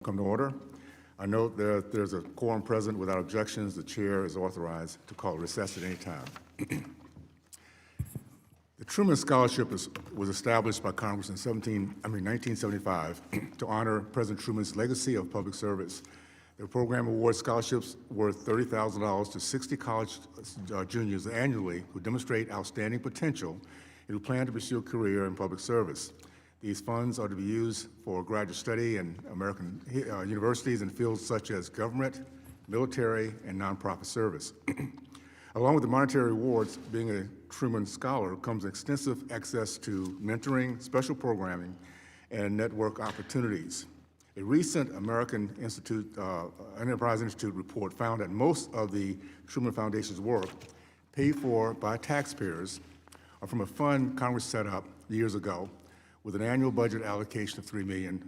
Come to order. I note that there's a quorum present. Without objections, the chair is authorized to call recess at any time. The Truman Scholarship was established by Congress in 1975 to honor President Truman's legacy of public service. The program awards scholarships worth $30,000 to 60 college juniors annually who demonstrate outstanding potential and who plan to pursue a career in public service. These funds are to be used for graduate study in American universities in fields such as government, military, and nonprofit service. Along with the monetary awards, being a Truman Scholar comes extensive access to mentoring, special programming, and network opportunities. A recent American Enterprise Institute report found that most of the Truman Foundation's work, paid for by taxpayers, are from a fund Congress set up years ago with an annual budget allocation of $3 million.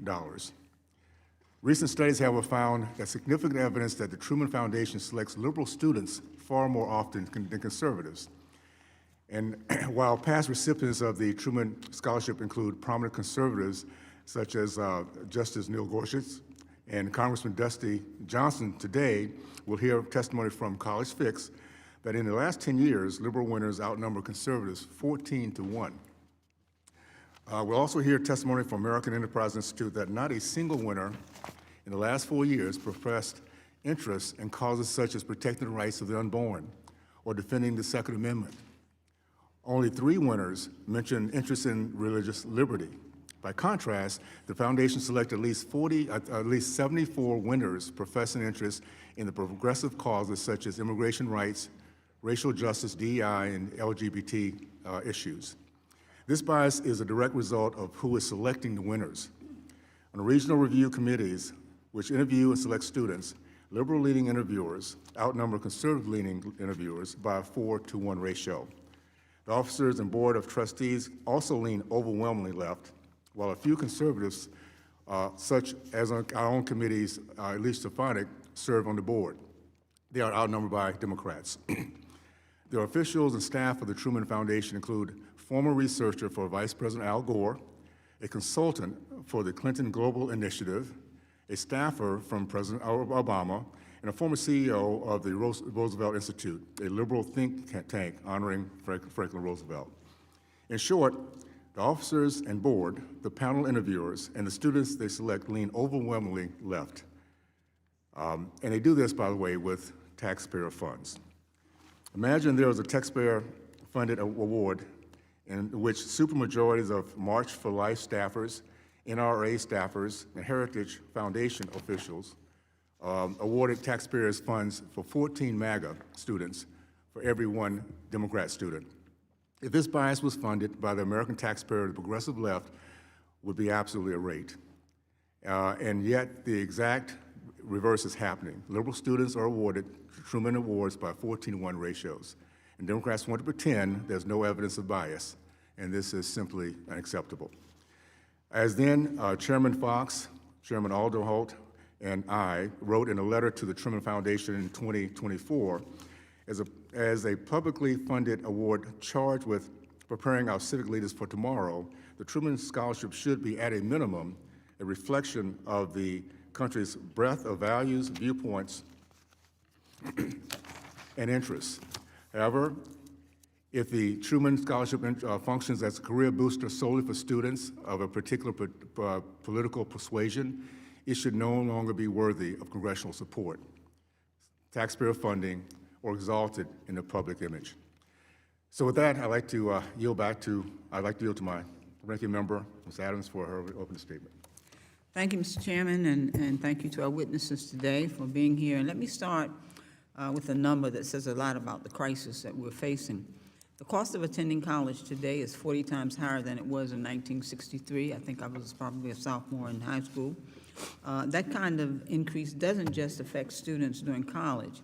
Recent studies, however, found that significant evidence that the Truman Foundation selects liberal students far more often than conservatives. And while past recipients of the Truman Scholarship include prominent conservatives such as Justice Neil Gorsuch and Congressman Dusty Johnson, today we'll hear testimony from College Fix that in the last 10 years, liberal winners outnumber conservatives 14-1. We'll also hear testimony from American Enterprise Institute that not a single winner in the last 4 years professed interest in causes such as protecting the rights of the unborn or defending the Second Amendment. Only 3 winners mentioned interest in religious liberty. By contrast, the foundation selected at least 74 winners professing interest in the progressive causes such as immigration rights, racial justice, DEI, and LGBT issues. This bias is a direct result of who is selecting the winners. On the regional review committees, which interview and select students, liberal-leaning interviewers outnumber conservative-leaning interviewers by a 4-to-1 ratio. The officers and board of trustees also lean overwhelmingly left, while a few conservatives, such as on our own committees, at least Stefanik, serve on the board. They are outnumbered by Democrats. The officials and staff of the Truman Foundation include former researcher for Vice President Al Gore, a consultant for the Clinton Global Initiative, a staffer from President Obama, and a former CEO of the Roosevelt Institute, a liberal think tank honoring Franklin Roosevelt. In short, the officers and board, the panel interviewers, and the students they select lean overwhelmingly left. And they do this, by the way, with taxpayer funds. Imagine there was a taxpayer-funded award in which supermajorities of March for Life staffers, NRA staffers, and Heritage Foundation officials awarded taxpayers funds for 14 MAGA students for every 1 Democrat student. If this bias was funded by the American taxpayer, the progressive left would be absolutely irate. And yet the exact reverse is happening. Liberal students are awarded Truman Awards by 14-to-1 ratios. And Democrats want to pretend there's no evidence of bias, and this is simply unacceptable. As then, Chairman Fox, Chairman Alderholt, and I wrote in a letter to the Truman Foundation in 2024, as a publicly funded award charged with preparing our civic leaders for tomorrow, the Truman Scholarship should be, at a minimum, a reflection of the country's breadth of values, viewpoints, and interests. However, if the Truman Scholarship functions as a career booster solely for students of a particular political persuasion, it should no longer be worthy of congressional support, taxpayer funding, or exalted in the public image. So with that, I'd like to yield to my ranking member, Ms. Adams, for her opening statement. Thank you, Mr. Chairman, and thank you to our witnesses today for being here. And let me start with a number that says a lot about the crisis that we're facing. The cost of attending college today is 40 times higher than it was in 1963. I think I was probably a sophomore in high school. That kind of increase doesn't just affect students during college.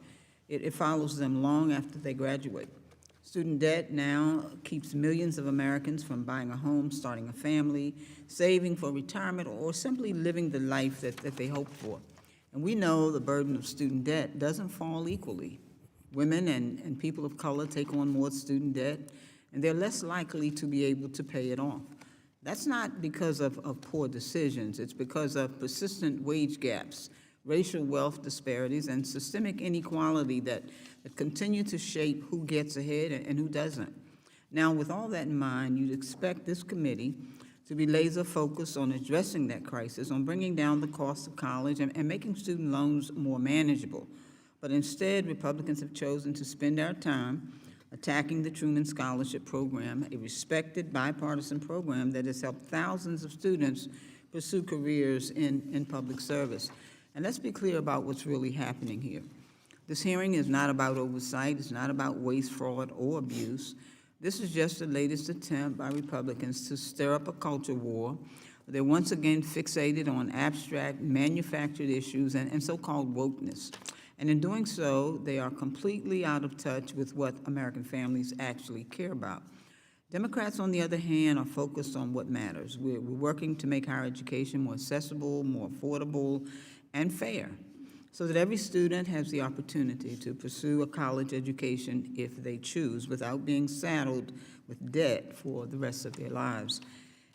It follows them long after they graduate. Student debt now keeps millions of Americans from buying a home, starting a family, saving for retirement, or simply living the life that they hope for. And we know the burden of student debt doesn't fall equally. Women and people of color take on more student debt, and they're less likely to be able to pay it off. That's not because of poor decisions. It's because of persistent wage gaps, racial wealth disparities, and systemic inequality that continue to shape who gets ahead and who doesn't. Now, with all that in mind, you'd expect this committee to be laser focused on addressing that crisis, on bringing down the cost of college and making student loans more manageable. But instead, Republicans have chosen to spend our time attacking the Truman Scholarship Program, a respected bipartisan program that has helped thousands of students pursue careers in public service. And let's be clear about what's really happening here. This hearing is not about oversight, it's not about waste, fraud, or abuse. This is just the latest attempt by Republicans to stir up a culture war. They're once again fixated on abstract, manufactured issues and so-called wokeness. And in doing so, they are completely out of touch with what American families actually care about. Democrats, on the other hand, are focused on what matters. We're working to make higher education more accessible, more affordable, and fair, so that every student has the opportunity to pursue a college education if they choose, without being saddled with debt for the rest of their lives.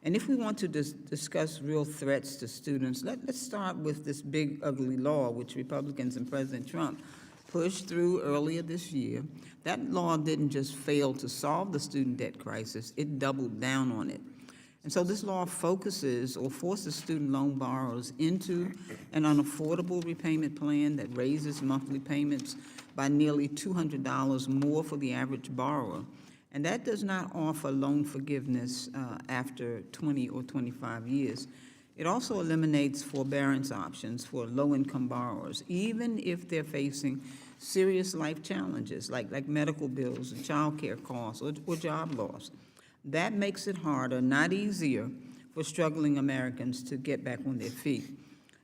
And if we want to discuss real threats to students, let's start with this big, ugly law, which Republicans and President Trump pushed through earlier this year. That law didn't just fail to solve the student debt crisis, it doubled down on it. And so this law focuses or forces student loan borrowers into an unaffordable repayment plan that raises monthly payments by nearly $200 more for the average borrower. And that does not offer loan forgiveness after 20 or 25 years. It also eliminates forbearance options for low-income borrowers, even if they're facing serious life challenges like medical bills and child care costs or job loss. That makes it harder, not easier, for struggling Americans to get back on their feet.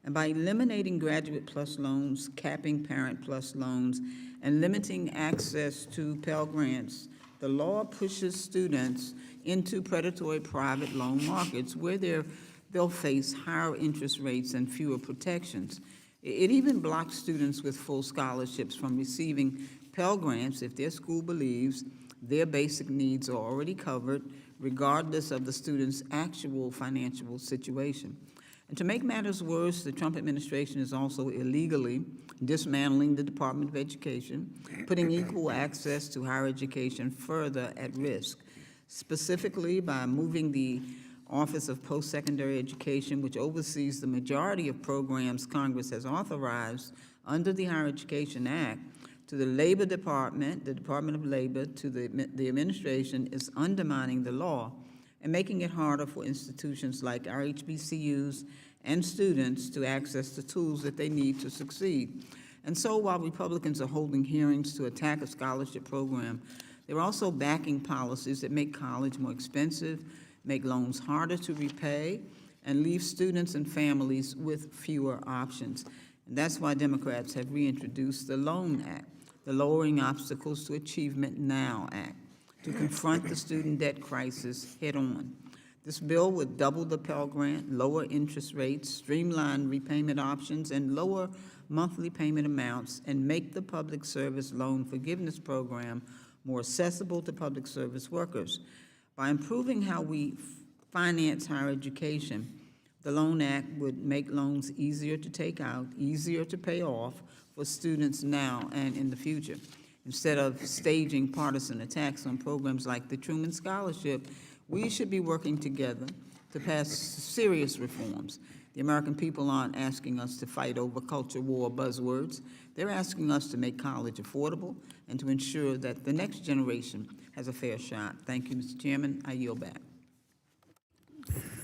And by eliminating Graduate Plus loans, capping Parent Plus loans, and limiting access to Pell Grants, the law pushes students into predatory private loan markets where they'll face higher interest rates and fewer protections. It even blocks students with full scholarships from receiving Pell Grants if their school believes their basic needs are already covered, regardless of the student's actual financial situation. And to make matters worse, the Trump administration is also illegally dismantling the Department of Education, putting equal access to higher education further at risk, specifically by moving the Office of Post-Secondary Education, which oversees the majority of programs Congress has authorized under the Higher Education Act, to the Labor Department, the Department of Labor, to the administration, is undermining the law and making it harder for institutions like our HBCUs and students to access the tools that they need to succeed. And so while Republicans are holding hearings to attack a scholarship program, they're also backing policies that make college more expensive, make loans harder to repay, and leave students and families with fewer options. And that's why Democrats have reintroduced the Loan Act, the Lowering Obstacles to Achievement Now Act, to confront the student debt crisis head-on. This bill would double the Pell Grant, lower interest rates, streamline repayment options, and lower monthly payment amounts, and make the Public Service Loan Forgiveness Program more accessible to public service workers. By improving how we finance higher education, the Loan Act would make loans easier to take out, easier to pay off for students now and in the future. Instead of staging partisan attacks on programs like the Truman Scholarship, we should be working together to pass serious reforms. The American people aren't asking us to fight over culture war buzzwords. They're asking us to make college affordable and to ensure that the next generation has a fair shot. Thank you, Mr. Chairman. I yield back.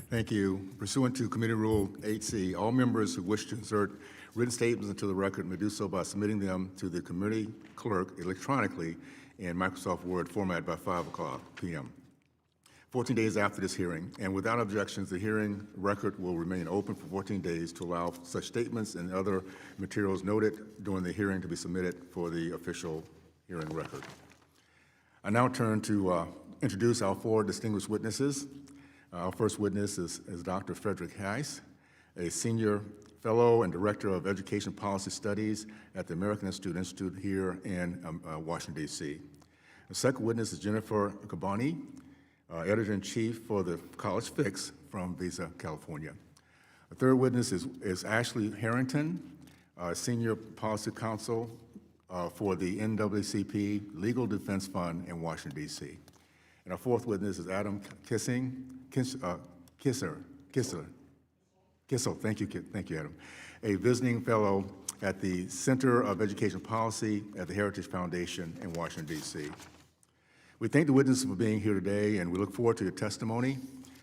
Thank you. Pursuant to Committee Rule 8C, all members who wish to insert written statements into the record may do so by submitting them to the committee clerk electronically in Microsoft Word format by 5 p.m. 14 days after this hearing, and without objections, the hearing record will remain open for 14 days to allow such statements and other materials noted during the hearing to be submitted for the official hearing record. I now turn to introduce our 4 distinguished witnesses. Our first witness is Dr. Frederick Hess, a senior fellow and director of education policy studies at the American Institute here in Washington, D.C. The second witness is Jennifer Kabbany, Editor-in-Chief for the College Fix from Visa, California. The third witness is Ashley Harrington, Senior Policy Counsel for the NAACP Legal Defense Fund in Washington, D.C. And our fourth witness is Adam Kissel, thank you, Adam, a visiting fellow at the Center of Education Policy at the Heritage Foundation in Washington, D.C. We thank the witnesses for being here today, and we look forward to your testimony.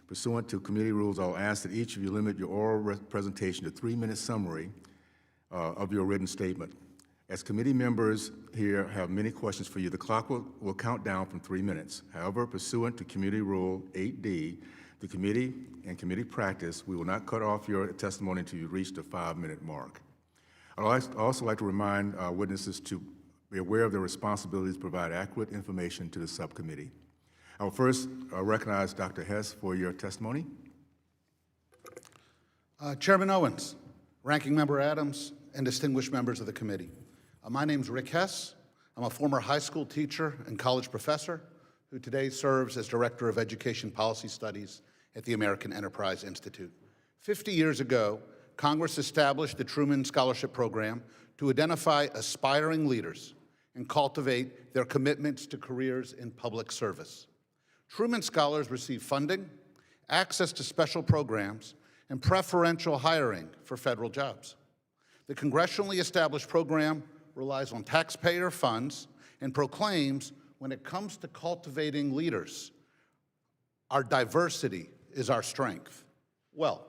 Pursuant to committee rules, I'll ask that each of you limit your oral presentation to 3-minute summary of your written statement. As committee members here have many questions for you, the clock will count down from 3 minutes. However, pursuant to Committee Rule 8D, the committee and committee practice, we will not cut off your testimony until you reach the 5-minute mark. I'd also like to remind witnesses to be aware of their responsibilities to provide accurate information to the subcommittee. I will first recognize Dr. Hess for your testimony. Chairman Owens, Ranking Member Adams, and distinguished members of the committee. My name's Rick Hess. I'm a former high school teacher and college professor who today serves as Director of Education Policy Studies at the American Enterprise Institute. 50 years ago, Congress established the Truman Scholarship Program to identify aspiring leaders and cultivate their commitments to careers in public service. Truman Scholars receive funding, access to special programs, and preferential hiring for federal jobs. The congressionally established program relies on taxpayer funds and proclaims, when it comes to cultivating leaders, our diversity is our strength. Well,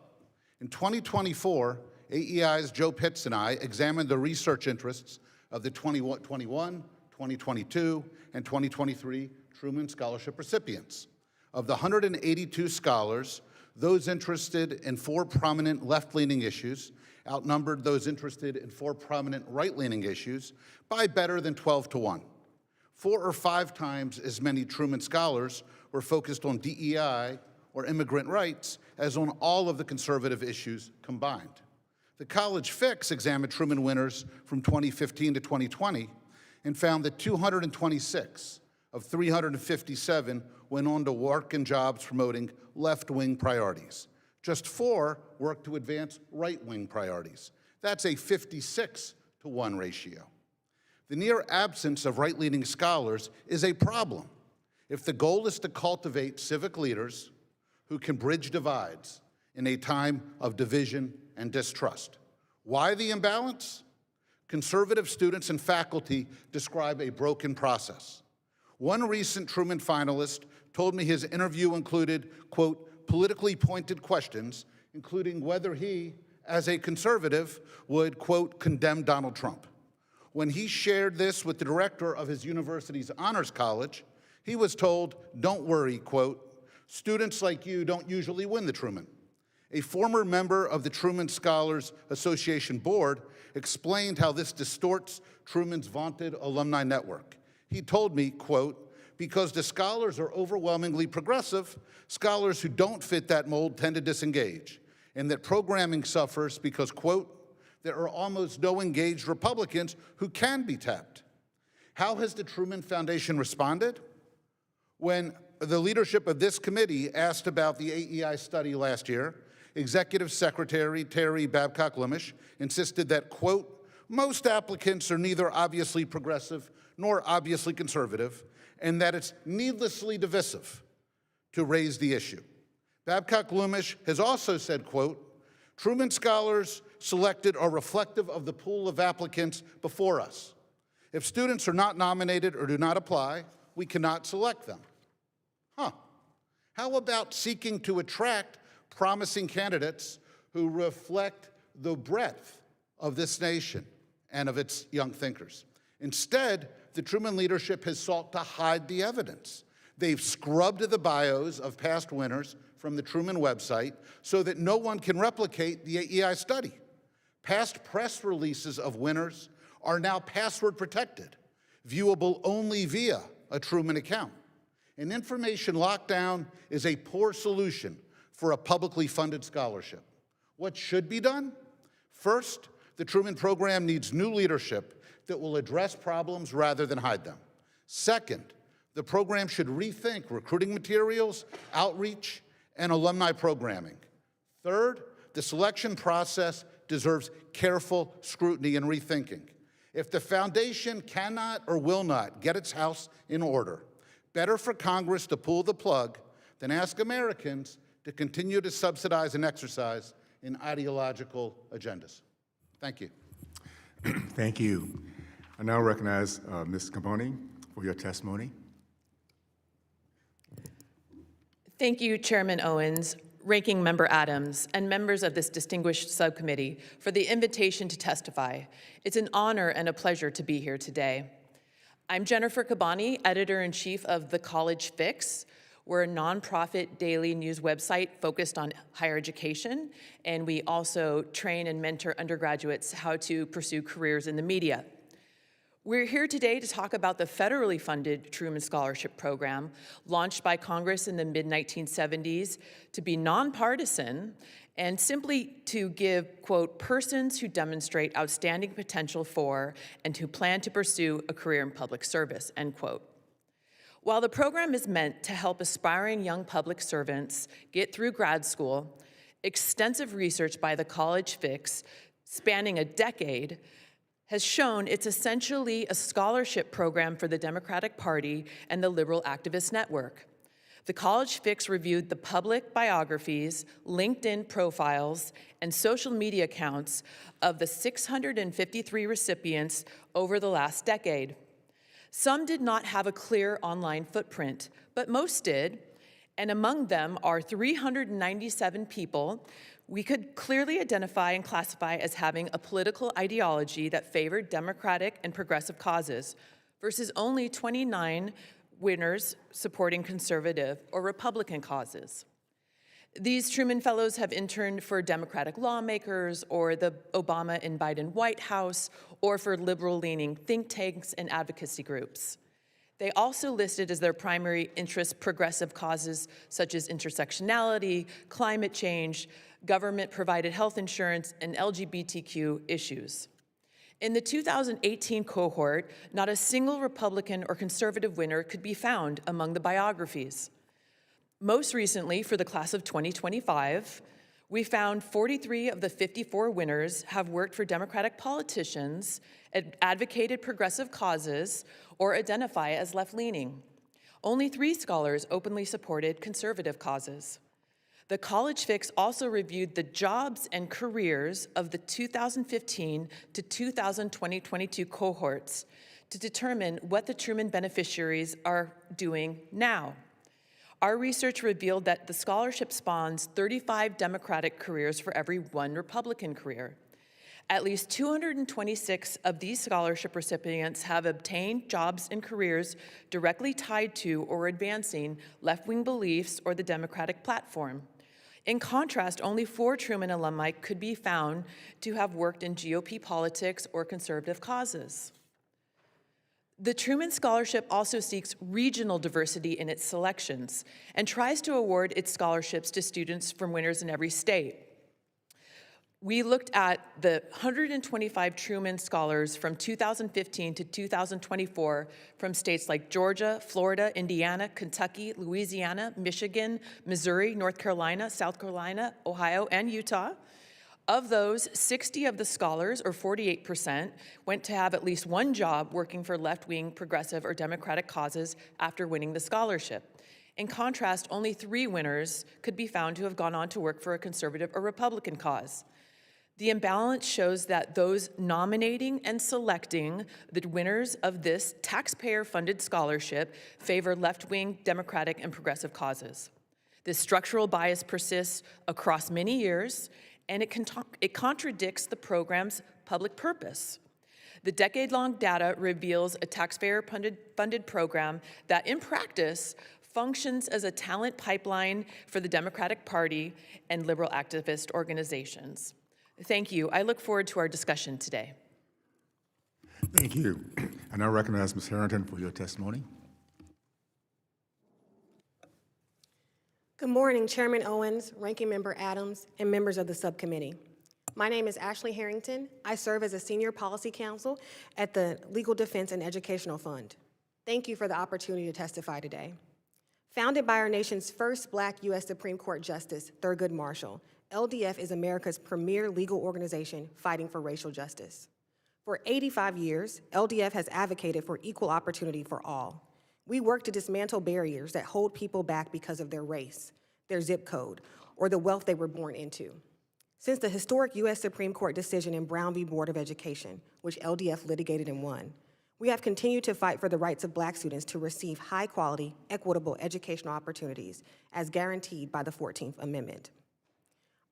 in 2024, AEI's Joe Pitts and I examined the research interests of the 2021, 2022, and 2023 Truman Scholarship recipients. Of the 182 scholars, those interested in 4 prominent left-leaning issues outnumbered those interested in 4 prominent right-leaning issues by better than 12 to 1. 4 or 5 times as many Truman scholars were focused on DEI or immigrant rights as on all of the conservative issues combined. The College Fix examined Truman winners from 2015 to 2020 and found that 226 of 357 went on to work in jobs promoting left-wing priorities. Just 4 worked to advance right-wing priorities. That's a 56 to 1 ratio. The near absence of right-leaning scholars is a problem if the goal is to cultivate civic leaders who can bridge divides in a time of division and distrust. Why the imbalance? Conservative students and faculty describe a broken process. One recent Truman finalist told me his interview included, quote, politically pointed questions, including whether he, as a conservative, would, quote, condemn Donald Trump. When he shared this with the director of his university's honors college, he was told, don't worry, quote, students like you don't usually win the Truman. A former member of the Truman Scholars Association board explained how this distorts Truman's vaunted alumni network. He told me, quote, because the scholars are overwhelmingly progressive, scholars who don't fit that mold tend to disengage, and that programming suffers because, quote, there are almost no engaged Republicans who can be tapped. How has the Truman Foundation responded? When the leadership of this committee asked about the AEI study last year, Executive Secretary Terry Babcock-Lumish insisted that, quote, most applicants are neither obviously progressive nor obviously conservative, and that it's needlessly divisive to raise the issue. Babcock-Lumish has also said, quote, Truman scholars selected are reflective of the pool of applicants before us. If students are not nominated or do not apply, we cannot select them. How about seeking to attract promising candidates who reflect the breadth of this nation and of its young thinkers? Instead, the Truman leadership has sought to hide the evidence. They've scrubbed the bios of past winners from the Truman website so that no one can replicate the AEI study. Past press releases of winners are now password protected, viewable only via a Truman account. An information lockdown is a poor solution for a publicly funded scholarship. What should be done? First, the Truman program needs new leadership that will address problems rather than hide them. Second, The program should rethink recruiting materials, outreach, and alumni programming. Third, the selection process deserves careful scrutiny and rethinking. If the foundation cannot or will not get its house in order, better for Congress to pull the plug than ask Americans to continue to subsidize and exercise in ideological agendas. Thank you. Thank you. I now recognize Ms. Kabbany for your testimony. Thank you, Chairman Owens, Ranking Member Adams, and members of this distinguished subcommittee for the invitation to testify. It's an honor and a pleasure to be here today. I'm Jennifer Kabbany, Editor-in-Chief of The College Fix. We're a nonprofit daily news website focused on higher education, and we also train and mentor undergraduates how to pursue careers in the media. We're here today to talk about the federally funded Truman Scholarship Program, launched by Congress in the mid-1970s to be nonpartisan and simply to give, quote, persons who demonstrate outstanding potential for and who plan to pursue a career in public service, end quote. While the program is meant to help aspiring young public servants get through grad school, extensive research by the College Fix, spanning a decade, has shown it's essentially a scholarship program for the Democratic Party and the Liberal Activist Network. The College Fix reviewed the public biographies, LinkedIn profiles, and social media accounts of the 653 recipients over the last decade. Some did not have a clear online footprint, but most did, and among them are 397 people we could clearly identify and classify as having a political ideology that favored Democratic and progressive causes, versus only 29 winners supporting conservative or Republican causes. These Truman Fellows have interned for Democratic lawmakers or the Obama and Biden White House or for liberal-leaning think tanks and advocacy groups. They also listed as their primary interest progressive causes such as intersectionality, climate change, government-provided health insurance, and LGBTQ issues. In the 2018 cohort, not a single Republican or conservative winner could be found among the biographies. Most recently, for the class of 2025, we found 43 of the 54 winners have worked for Democratic politicians, advocated progressive causes, or identify as left-leaning. Only 3 scholars openly supported conservative causes. The College Fix also reviewed the jobs and careers of the 2015 to 2022 cohorts to determine what the Truman beneficiaries are doing now. Our research revealed that the scholarship spawns 35 Democratic careers for every 1 Republican career. At least 226 of these scholarship recipients have obtained jobs and careers directly tied to or advancing left-wing beliefs or the Democratic platform. In contrast, only 4 Truman alumni could be found to have worked in GOP politics or conservative causes. The Truman Scholarship also seeks regional diversity in its selections and tries to award its scholarships to students from winners in every state. We looked at the 125 Truman Scholars from 2015 to 2024 from states like Georgia, Florida, Indiana, Kentucky, Louisiana, Michigan, Missouri, North Carolina, South Carolina, Ohio, and Utah. Of those, 60 of the scholars, or 48%, went to have at least 1 job working for left-wing, progressive, or Democratic causes after winning the scholarship. In contrast, only 3 winners could be found to have gone on to work for a conservative or Republican cause. The imbalance shows that those nominating and selecting the winners of this taxpayer-funded scholarship favor left-wing, Democratic, and progressive causes. This structural bias persists across many years, and it contradicts the program's public purpose. The decade-long data reveals a taxpayer-funded program that, in practice, functions as a talent pipeline for the Democratic Party and liberal activist organizations. Thank you. I look forward to our discussion today. Thank you. I now recognize Ms. Harrington for your testimony. Good morning, Chairman Owens, Ranking Member Adams, and members of the subcommittee. My name is Ashley Harrington. I serve as a Senior Policy Counsel at the Legal Defense and Educational Fund. Thank you for the opportunity to testify today. Founded by our nation's first Black U.S. Supreme Court Justice, Thurgood Marshall, LDF is America's premier legal organization fighting for racial justice. For 85 years, LDF has advocated for equal opportunity for all. We work to dismantle barriers that hold people back because of their race, their zip code, or the wealth they were born into. Since the historic U.S. Supreme Court decision in Brown v. Board of Education, which LDF litigated and won, we have continued to fight for the rights of Black students to receive high-quality, equitable educational opportunities as guaranteed by the 14th Amendment.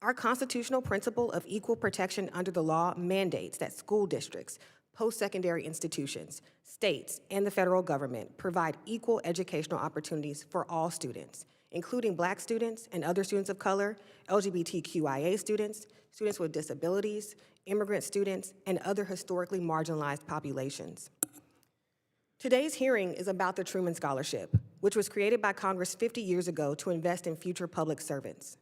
Our constitutional principle of equal protection under the law mandates that school districts, post-secondary institutions, states, and the federal government provide equal educational opportunities for all students, including Black students and other students of color, LGBTQIA students, students with disabilities, immigrant students, and other historically marginalized populations. Today's hearing is about the Truman Scholarship, which was created by Congress 50 years ago to invest in future public servants.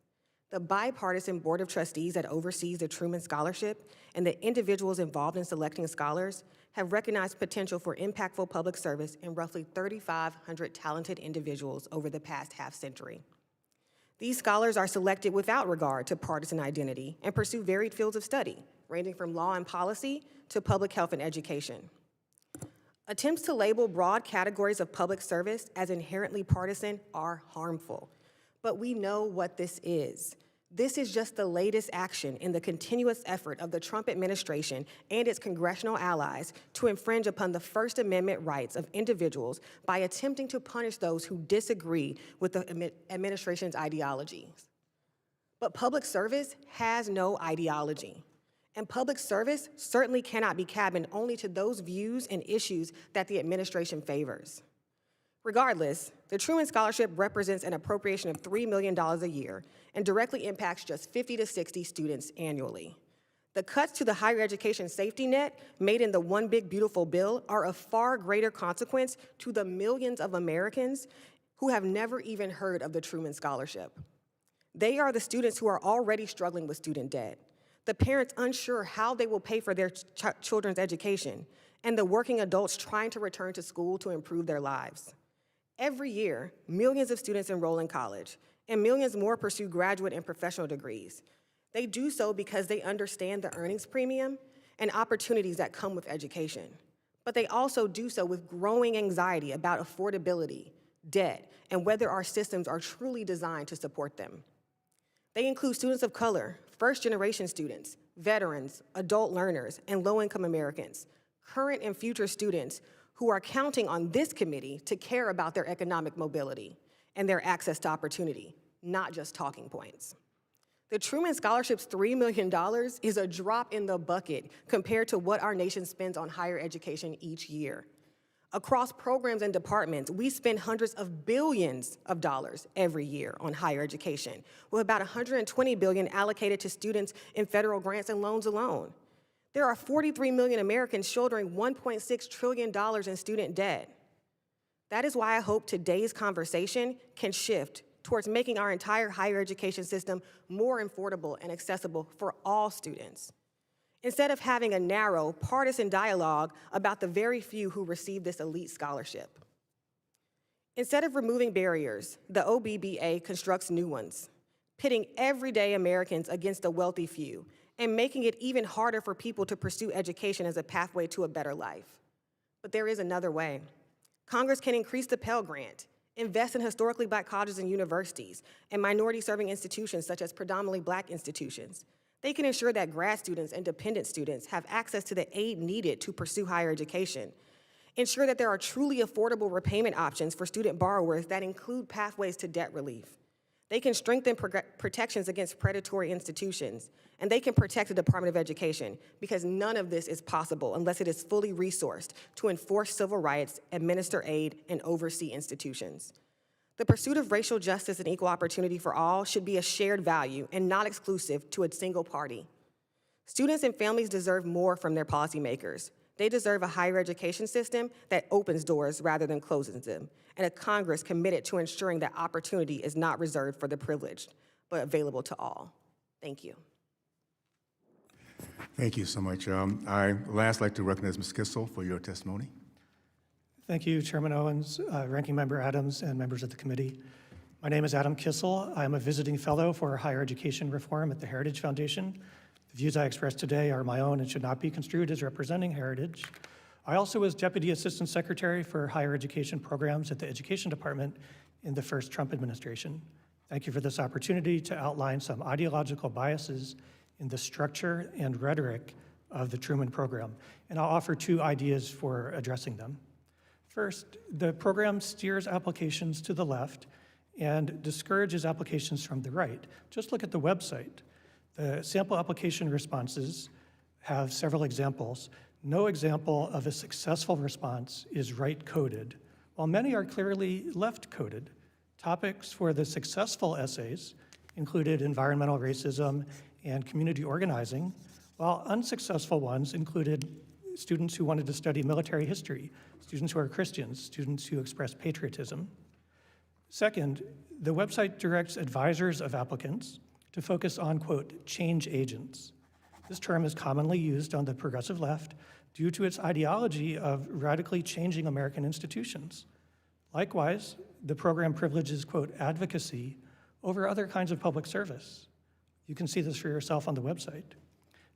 The bipartisan Board of Trustees that oversees the Truman Scholarship and the individuals involved in selecting scholars have recognized potential for impactful public service in roughly 3,500 talented individuals over the past half-century. These scholars are selected without regard to partisan identity and pursue varied fields of study, ranging from law and policy to public health and education. Attempts to label broad categories of public service as inherently partisan are harmful, but we know what this is. This is just the latest action in the continuous effort of the Trump administration and its congressional allies to infringe upon the First Amendment rights of individuals by attempting to punish those who disagree with the administration's ideologies. But public service has no ideology. And public service certainly cannot be cabined only to those views and issues that the administration favors. Regardless, the Truman Scholarship represents an appropriation of $3 million a year and directly impacts just 50 to 60 students annually. The cuts to the higher education safety net made in the One Big Beautiful Bill are of far greater consequence to the millions of Americans who have never even heard of the Truman Scholarship. They are the students who are already struggling with student debt, the parents unsure how they will pay for their children's education, and the working adults trying to return to school to improve their lives. Every year, millions of students enroll in college, and millions more pursue graduate and professional degrees. They do so because they understand the earnings premium and opportunities that come with education. But they also do so with growing anxiety about affordability, debt, and whether our systems are truly designed to support them. They include students of color, first-generation students, veterans, adult learners, and low-income Americans, current and future students who are counting on this committee to care about their economic mobility and their access to opportunity, not just talking points. The Truman Scholarship's $3 million is a drop in the bucket compared to what our nation spends on higher education each year. Across programs and departments, we spend hundreds of billions of dollars every year on higher education, with about $120 billion allocated to students in federal grants and loans alone. There are 43 million Americans shouldering $1.6 trillion in student debt. That is why I hope today's conversation can shift towards making our entire higher education system more affordable and accessible for all students, instead of having a narrow, partisan dialogue about the very few who receive this elite scholarship. Instead of removing barriers, the OBBA constructs new ones, pitting everyday Americans against the wealthy few and making it even harder for people to pursue education as a pathway to a better life. But there is another way. Congress can increase the Pell Grant, invest in historically Black colleges and universities, and minority-serving institutions such as predominantly Black institutions. They can ensure that grad students and dependent students have access to the aid needed to pursue higher education. Ensure that there are truly affordable repayment options for student borrowers that include pathways to debt relief. They can strengthen protections against predatory institutions, and they can protect the Department of Education, because none of this is possible unless it is fully resourced to enforce civil rights, administer aid, and oversee institutions. The pursuit of racial justice and equal opportunity for all should be a shared value and not exclusive to a single party. Students and families deserve more from their policymakers. They deserve a higher education system that opens doors rather than closes them, and a Congress committed to ensuring that opportunity is not reserved for the privileged, but available to all. Thank you. Thank you so much. I last like to recognize Ms. Kissel for your testimony. Thank you, Chairman Owens, Ranking Member Adams, and members of the committee. My name is Adam Kissel. I am a visiting fellow for higher education reform at the Heritage Foundation. The views I express today are my own and should not be construed as representing Heritage. I also was Deputy Assistant Secretary for Higher Education Programs at the Education Department in the first Trump administration. Thank you for this opportunity to outline some ideological biases in the structure and rhetoric of the Truman program, and I'll offer 2 ideas for addressing them. First, the program steers applications to the left and discourages applications from the right. Just look at the website. The sample application responses have several examples. No example of a successful response is right-coded, while many are clearly left-coded. Topics for the successful essays included environmental racism and community organizing, while unsuccessful ones included students who wanted to study military history, students who are Christians, students who express patriotism. Second, the website directs advisors of applicants to focus on, quote, change agents. This term is commonly used on the progressive left due to its ideology of radically changing American institutions. Likewise, the program privileges, quote, advocacy over other kinds of public service. You can see this for yourself on the website.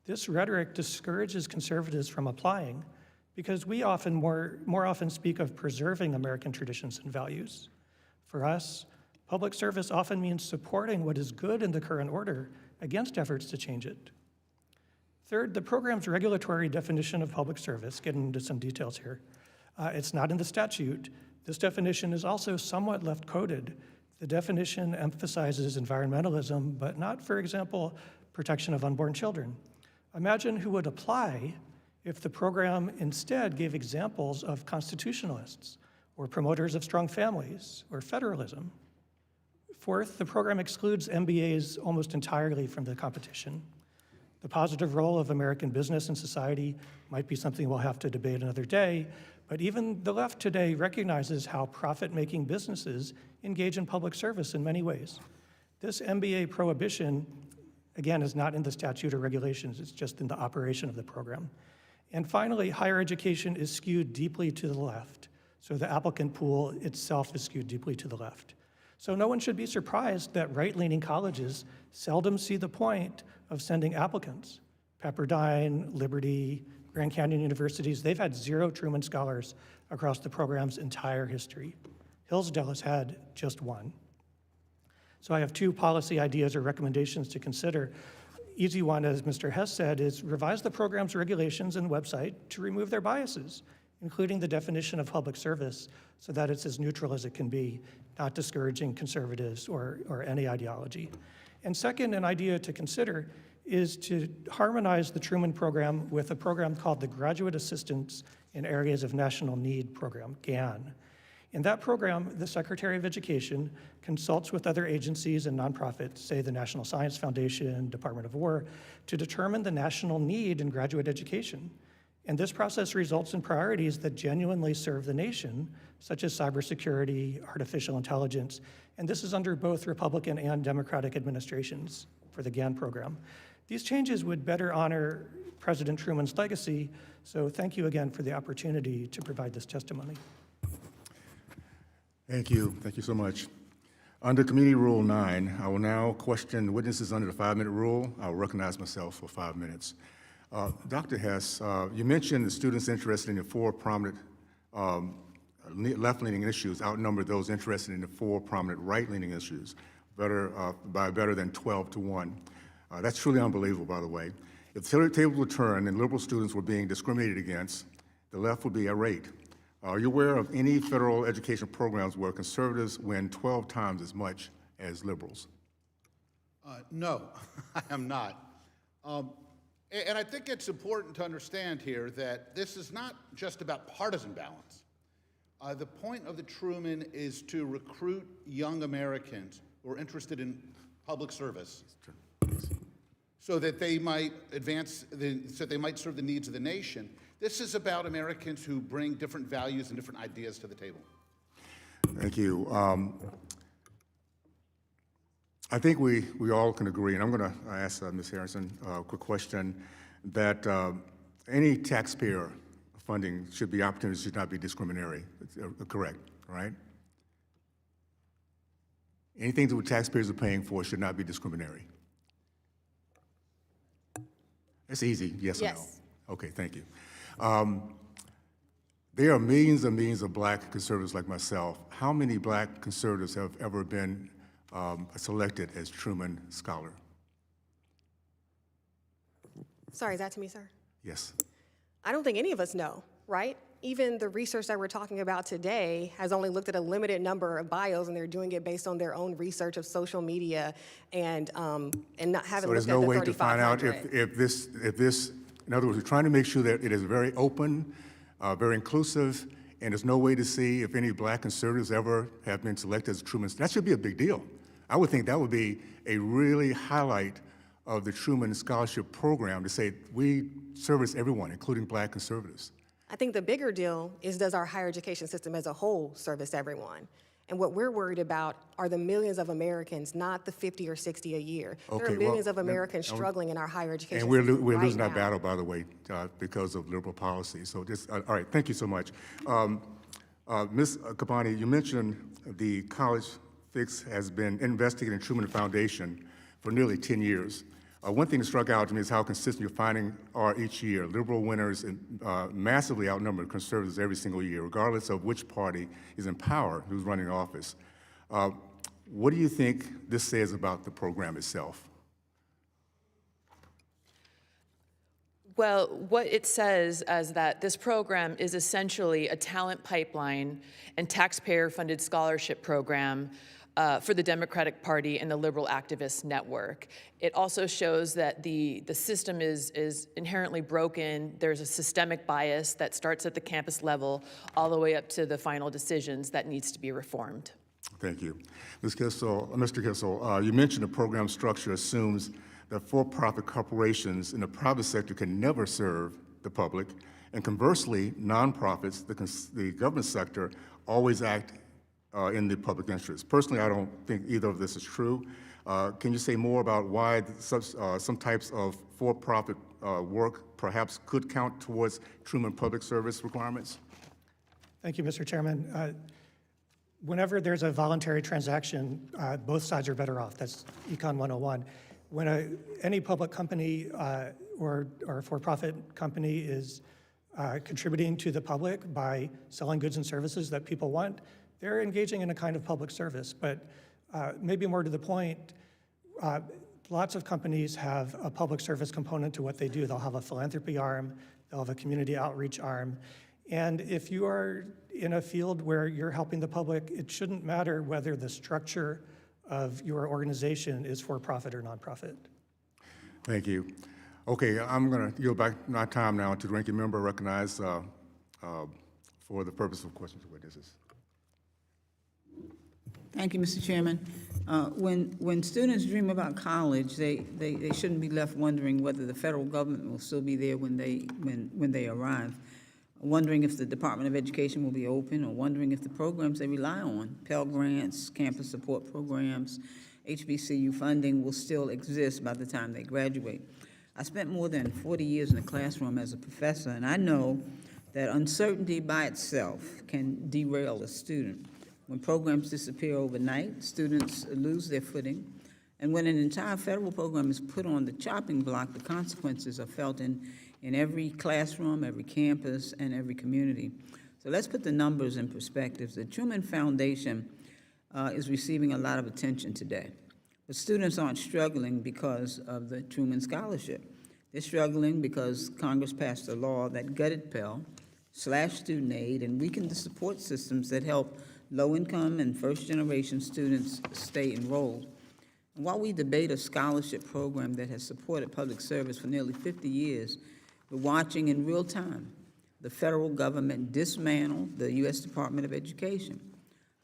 This rhetoric discourages conservatives from applying because we more often speak of preserving American traditions and values. For us, public service often means supporting what is good in the current order against efforts to change it. Third, the program's regulatory definition of public service, getting into some details here, it's not in the statute. This definition is also somewhat left-coded. The definition emphasizes environmentalism, but not, for example, protection of unborn children. Imagine who would apply if the program instead gave examples of constitutionalists or promoters of strong families or federalism. Fourth, the program excludes MBAs almost entirely from the competition. The positive role of American business and society might be something we'll have to debate another day, but even the left today recognizes how profit-making businesses engage in public service in many ways. This MBA prohibition, again, is not in the statute or regulations, it's just in the operation of the program. And finally, higher education is skewed deeply to the left, so the applicant pool itself is skewed deeply to the left. So no one should be surprised that right-leaning colleges seldom see the point of sending applicants. Pepperdine, Liberty, Grand Canyon universities, they've had 0 Truman Scholars across the program's entire history. Hillsdale has had just 1. So I have 2 policy ideas or recommendations to consider. Easy one, as Mr. Hess said, is revise the program's regulations and website to remove their biases, including the definition of public service, so that it's as neutral as it can be, not discouraging conservatives or any ideology. And second, an idea to consider is to harmonize the Truman program with a program called the Graduate Assistance in Areas of National Need program, GAN. In that program, the Secretary of Education consults with other agencies and nonprofits, say the National Science Foundation, Department of War, to determine the national need in graduate education. And this process results in priorities that genuinely serve the nation, such as cybersecurity, artificial intelligence, and this is under both Republican and Democratic administrations for the GAN program. These changes would better honor President Truman's legacy, so thank you again for the opportunity to provide this testimony. Thank you so much. Under Committee Rule 9, I will now question witnesses under the 5-minute rule. I will recognize myself for 5 minutes. Dr. Hess, you mentioned the students interested in the 4 prominent left-leaning issues outnumbered those interested in the 4 prominent right-leaning issues by better than 12 to 1. That's truly unbelievable, by the way. If the tables were turned and liberal students were being discriminated against, the left would be irate. Are you aware of any federal education programs where conservatives win 12 times as much as liberals? No, I am not. And I think it's important to understand here that this is not just about partisan balance. The point of the Truman is to recruit young Americans who are interested in public service so that they might so they might serve the needs of the nation. This is about Americans who bring different values and different ideas to the table. Thank you. I think we all can agree, and I'm going to ask Ms. Harrington a quick question, that any taxpayer funding should be opportunities, should not be discriminatory. Correct, right? Anything that taxpayers are paying for should not be discriminatory. That's easy, yes or no? Yes. Okay, thank you. There are millions and millions of black conservatives like myself. How many black conservatives have ever been selected as Truman Scholar? Sorry, is that to me, sir? Yes. I don't think any of us know, right? Even the research that we're talking about today has only looked at a limited number of bios, and they're doing it based on their own research of social media and not having So there's looked at no the way to find out 3,500. if this, in other words, we're trying to make sure that it is very open, very inclusive, and there's no way to see if any black conservatives ever have been selected as Truman. That should be a big deal. I would think that would be a really highlight of the Truman Scholarship Program to say we service everyone, including black conservatives. I think the bigger deal is, does our higher education system as a whole service everyone? And what we're worried about are the millions of Americans, not the 50 or 60 a year. There Okay, are well, millions of Americans struggling in our higher education And we're system we're right losing that now. battle, by the way, because of liberal policy. So just, all right, thank you so much. Ms. Kabbany, you mentioned the College Fix has been investigating the Truman Foundation for nearly 10 years. One thing that struck out to me is how consistent your findings are each year. Liberal winners massively outnumber conservatives every single year, regardless of which party is in power, who's running office. What do you think this says about the program itself? Well, what it says is that this program is essentially a talent pipeline and taxpayer-funded scholarship program for the Democratic Party and the Liberal Activist Network. It also shows that the system is inherently broken. There's a systemic bias that starts at the campus level all the way up to the final decisions that needs to be reformed. Thank you. Ms. Kissel, Mr. Kissel, you mentioned the program structure assumes that for-profit corporations in the private sector can never serve the public, and conversely, nonprofits, the government sector, always act in the public interest. Personally, I don't think either of this is true. Can you say more about why some types of for-profit work perhaps could count towards Truman public service requirements? Thank you, Mr. Chairman. Whenever there's a voluntary transaction, both sides are better off. That's Econ 101. When any public company or for-profit company is contributing to the public by selling goods and services that people want, they're engaging in a kind of public service. But maybe more to the point, lots of companies have a public service component to what they do. They'll have a philanthropy arm, they'll have a community outreach arm. And if you are in a field where you're helping the public, it shouldn't matter whether the structure of your organization is for-profit or nonprofit. Thank you. Okay, I'm going to yield back my time now to the ranking member recognized for the purpose of questions and witnesses. Thank you, Mr. Chairman. When students dream about college, they shouldn't be left wondering whether the federal government will still be there when they arrive, wondering if the Department of Education will be open, or wondering if the programs they rely on, Pell Grants, campus support programs, HBCU funding, will still exist by the time they graduate. I spent more than 40 years in the classroom as a professor, and I know that uncertainty by itself can derail a student. When programs disappear overnight, students lose their footing. And when an entire federal program is put on the chopping block, the consequences are felt in every classroom, every campus, and every community. So let's put the numbers in perspective. The Truman Foundation is receiving a lot of attention today. But students aren't struggling because of the Truman Scholarship. They're struggling because Congress passed a law that gutted Pell, slashed student aid, and weakened the support systems that help low-income and first-generation students stay enrolled. And while we debate a scholarship program that has supported public service for nearly 50 years, we're watching in real time the federal government dismantle the U.S. Department of Education.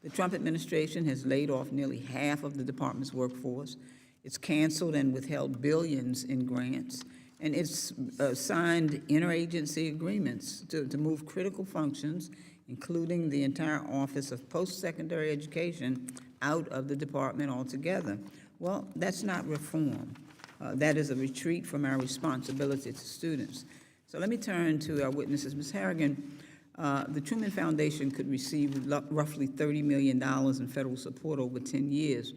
The Trump administration has laid off nearly half of the department's workforce. It's canceled and withheld billions in grants, and it's signed interagency agreements to move critical functions, including the entire Office of Post-Secondary Education, out of the department altogether. Well, that's not reform. That is a retreat from our responsibility to students. So let me turn to our witnesses. Ms. Harrigan, the Truman Foundation could receive roughly $30 million in federal support over 10 years.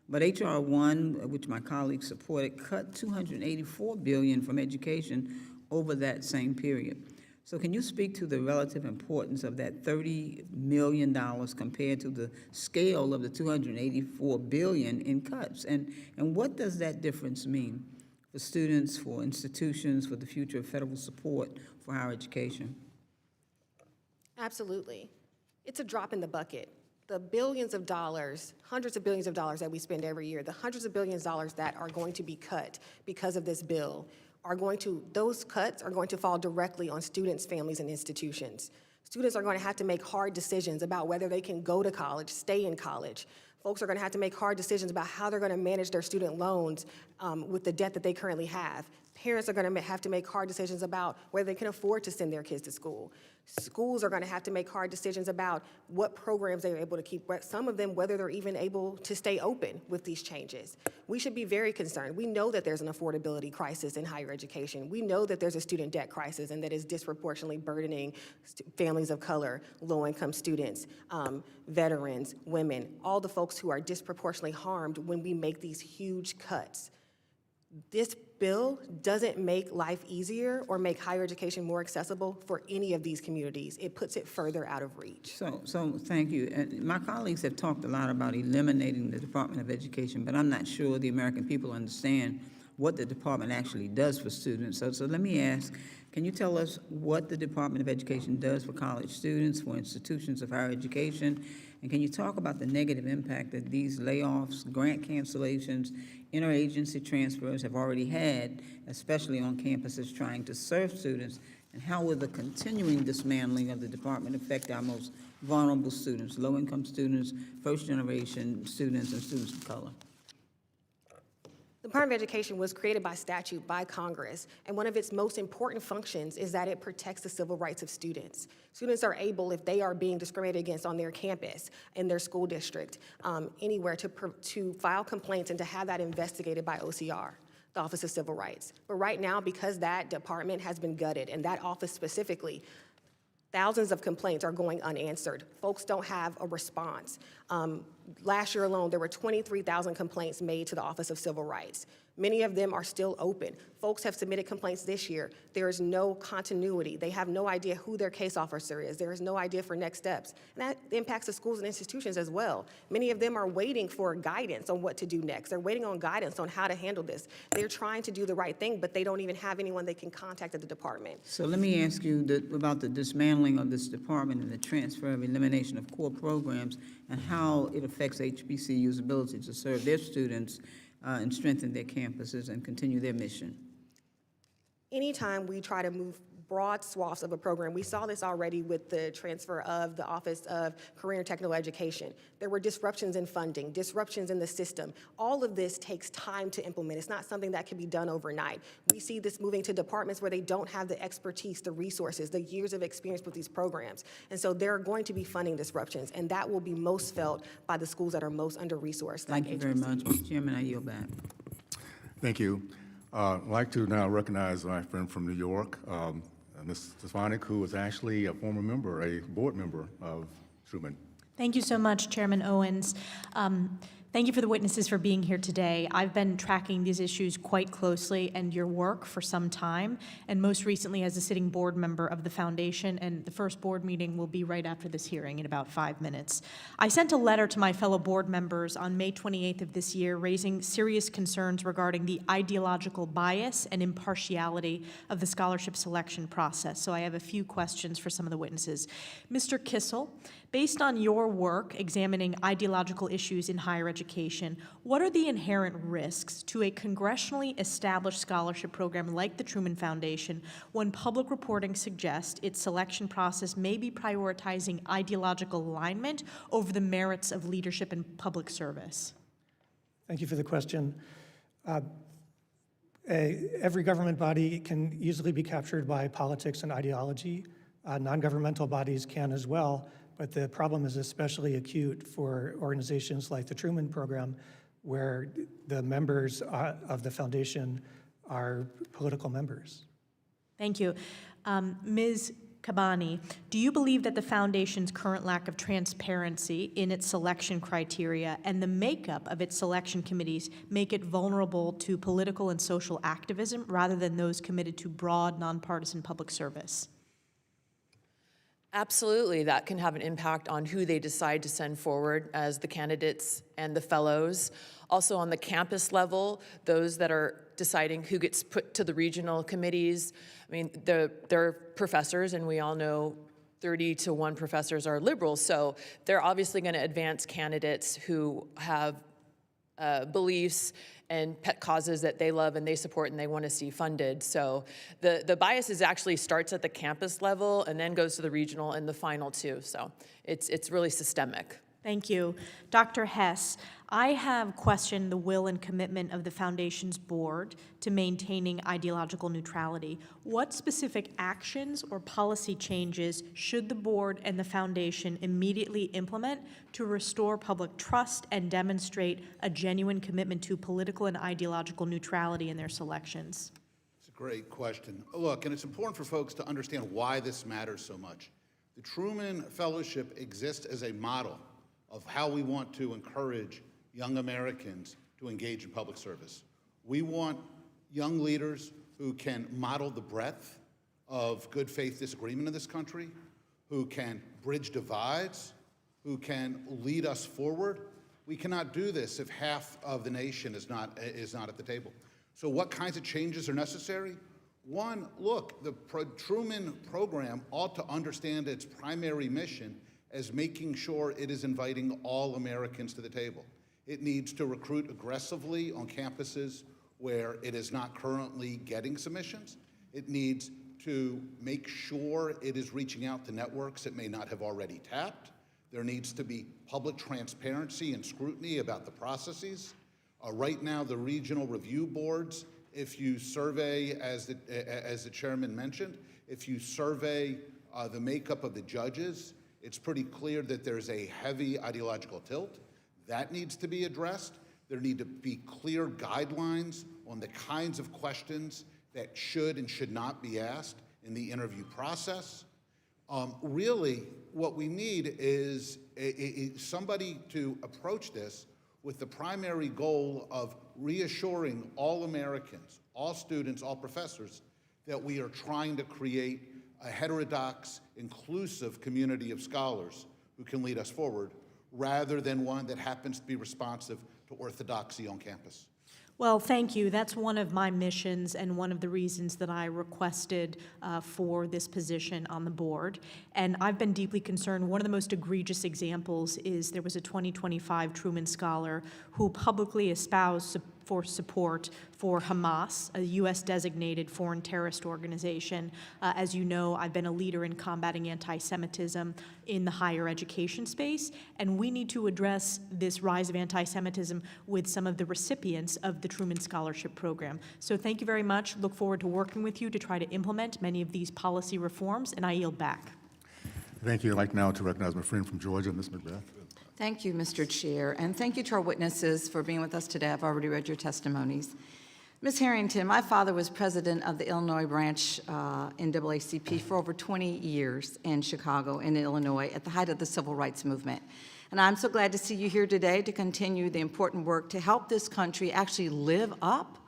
But H.R. 1, which my colleagues supported, cut $284 billion from education over that same period. So can you speak to the relative importance of that $30 million compared to the scale of the $284 billion in cuts? And what does that difference mean for students, for institutions, for the future of federal support for higher education? Absolutely. It's a drop in the bucket. The billions of dollars, hundreds of billions of dollars that we spend every year, the hundreds of billions of dollars that are going to be cut because of this bill, those cuts are going to fall directly on students, families, and institutions. Students are going to have to make hard decisions about whether they can go to college, stay in college. Folks are going to have to make hard decisions about how they're going to manage their student loans with the debt that they currently have. Parents are going to have to make hard decisions about whether they can afford to send their kids to school. Schools are going to have to make hard decisions about what programs they're able to keep, some of them whether they're even able to stay open with these changes. We should be very concerned. We know that there's an affordability crisis in higher education. We know that there's a student debt crisis and that is disproportionately burdening families of color, low-income students, veterans, women, all the folks who are disproportionately harmed when we make these huge cuts. This bill doesn't make life easier or make higher education more accessible for any of these communities. It puts it further out of reach. So thank you. And my colleagues have talked a lot about eliminating the Department of Education, but I'm not sure the American people understand what the department actually does for students. So let me ask, can you tell us what the Department of Education does for college students, for institutions of higher education? And can you talk about the negative impact that these layoffs, grant cancellations, interagency transfers have already had, especially on campuses trying to serve students? And how will the continuing dismantling of the department affect our most vulnerable students, low-income students, first-generation students, and students of color? The Department of Education was created by statute by Congress, and one of its most important functions is that it protects the civil rights of students. Students are able, if they are being discriminated against on their campus, in their school district, anywhere, to file complaints and to have that investigated by OCR, the Office of Civil Rights. But right now, because that department has been gutted, and that office specifically, thousands of complaints are going unanswered. Folks don't have a response. Last year alone, there were 23,000 complaints made to the Office of Civil Rights. Many of them are still open. Folks have submitted complaints this year. There is no continuity. They have no idea who their case officer is. There is no idea for next steps. And that impacts the schools and institutions as well. Many of them are waiting for guidance on what to do next. They're waiting on guidance on how to handle this. They're trying to do the right thing, but they don't even have anyone they can contact at the department. So let me ask you about the dismantling of this department and the transfer of elimination of core programs and how it affects HBCU's ability to serve their students and strengthen their campuses and continue their mission. Anytime we try to move broad swaths of a program, we saw this already with the transfer of the Office of Career and Technical Education. There were disruptions in funding, disruptions in the system. All of this takes time to implement. It's not something that can be done overnight. We see this moving to departments where they don't have the expertise, the resources, the years of experience with these programs. And so there are going to be funding disruptions, and that will be most felt by the schools that are most under-resourced. Thank you very much. Mr. Chairman, I yield back. Thank you. I'd like to now recognize my friend from New York, Ms. Stefanik, who is actually a former member, a board member of Truman. Thank you so much, Chairman Owens. Thank you for the witnesses for being here today. I've been tracking these issues quite closely and your work for some time, and most recently as a sitting board member of the foundation, and the first board meeting will be right after this hearing in about 5 minutes. I sent a letter to my fellow board members on May 28th of this year raising serious concerns regarding the ideological bias and impartiality of the scholarship selection process. So I have a few questions for some of the witnesses. Mr. Kissel, based on your work examining ideological issues in higher education, what are the inherent risks to a congressionally established scholarship program like the Truman Foundation when public reporting suggests its selection process may be prioritizing ideological alignment over the merits of leadership and public service? Thank you for the question. Every government body can easily be captured by politics and ideology. Non-governmental bodies can as well. But the problem is especially acute for organizations like the Truman Program, where the members of the foundation are political members. Thank you. Ms. Kabbany, do you believe that the foundation's current lack of transparency in its selection criteria and the makeup of its selection committees make it vulnerable to political and social activism rather than those committed to broad, nonpartisan public service? Absolutely, that can have an impact on who they decide to send forward as the candidates and the fellows. Also on the campus level, those that are deciding who gets put to the regional committees. I mean, they're professors, and we all know 30 to 1 professors are liberals, so they're obviously going to advance candidates who have beliefs and pet causes that they love and they support and they want to see funded. So the bias actually starts at the campus level and then goes to the regional and the final two. So it's really systemic. Thank you. Dr. Hess, I have questioned the will and commitment of the Foundation's board to maintaining ideological neutrality. What specific actions or policy changes should the board and the Foundation immediately implement to restore public trust and demonstrate a genuine commitment to political and ideological neutrality in their selections? It's a great question. Look, and it's important for folks to understand why this matters so much. The Truman Fellowship exists as a model of how we want to encourage young Americans to engage in public service. We want young leaders who can model the breadth of good faith disagreement in this country, who can bridge divides, who can lead us forward. We cannot do this if half of the nation is not at the table. So what kinds of changes are necessary? One, look, the Truman program ought to understand its primary mission as making sure it is inviting all Americans to the table. It needs to recruit aggressively on campuses where it is not currently getting submissions. It needs to make sure it is reaching out to networks it may not have already tapped. There needs to be public transparency and scrutiny about the processes. Right now, the regional review boards, if you survey, as the chairman mentioned, if you survey the makeup of the judges, it's pretty clear that there's a heavy ideological tilt. That needs to be addressed. There need to be clear guidelines on the kinds of questions that should and should not be asked in the interview process. Really, what we need is somebody to approach this with the primary goal of reassuring all Americans, all students, all professors, that we are trying to create a heterodox, inclusive community of scholars who can lead us forward, rather than one that happens to be responsive to orthodoxy on campus. Well, thank you. That's one of my missions and one of the reasons that I requested for this position on the board. And I've been deeply concerned. One of the most egregious examples is there was a 2025 Truman Scholar who publicly espoused for support for Hamas, a U.S.-designated foreign terrorist organization. As you know, I've been a leader in combating anti-Semitism in the higher education space, and we need to address this rise of anti-Semitism with some of the recipients of the Truman Scholarship Program. So thank you very much. Look forward to working with you to try to implement many of these policy reforms, and I yield back. Thank you. I'd like now to recognize my friend from Georgia, Ms. McBeth. Thank you, Mr. Chair, and thank you to our witnesses for being with us today. I've already read your testimonies. Ms. Harrington, my father was president of the Illinois branch NAACP for over 20 years in Chicago and in Illinois at the height of the civil rights movement. And I'm so glad to see you here today to continue the important work to help this country actually live up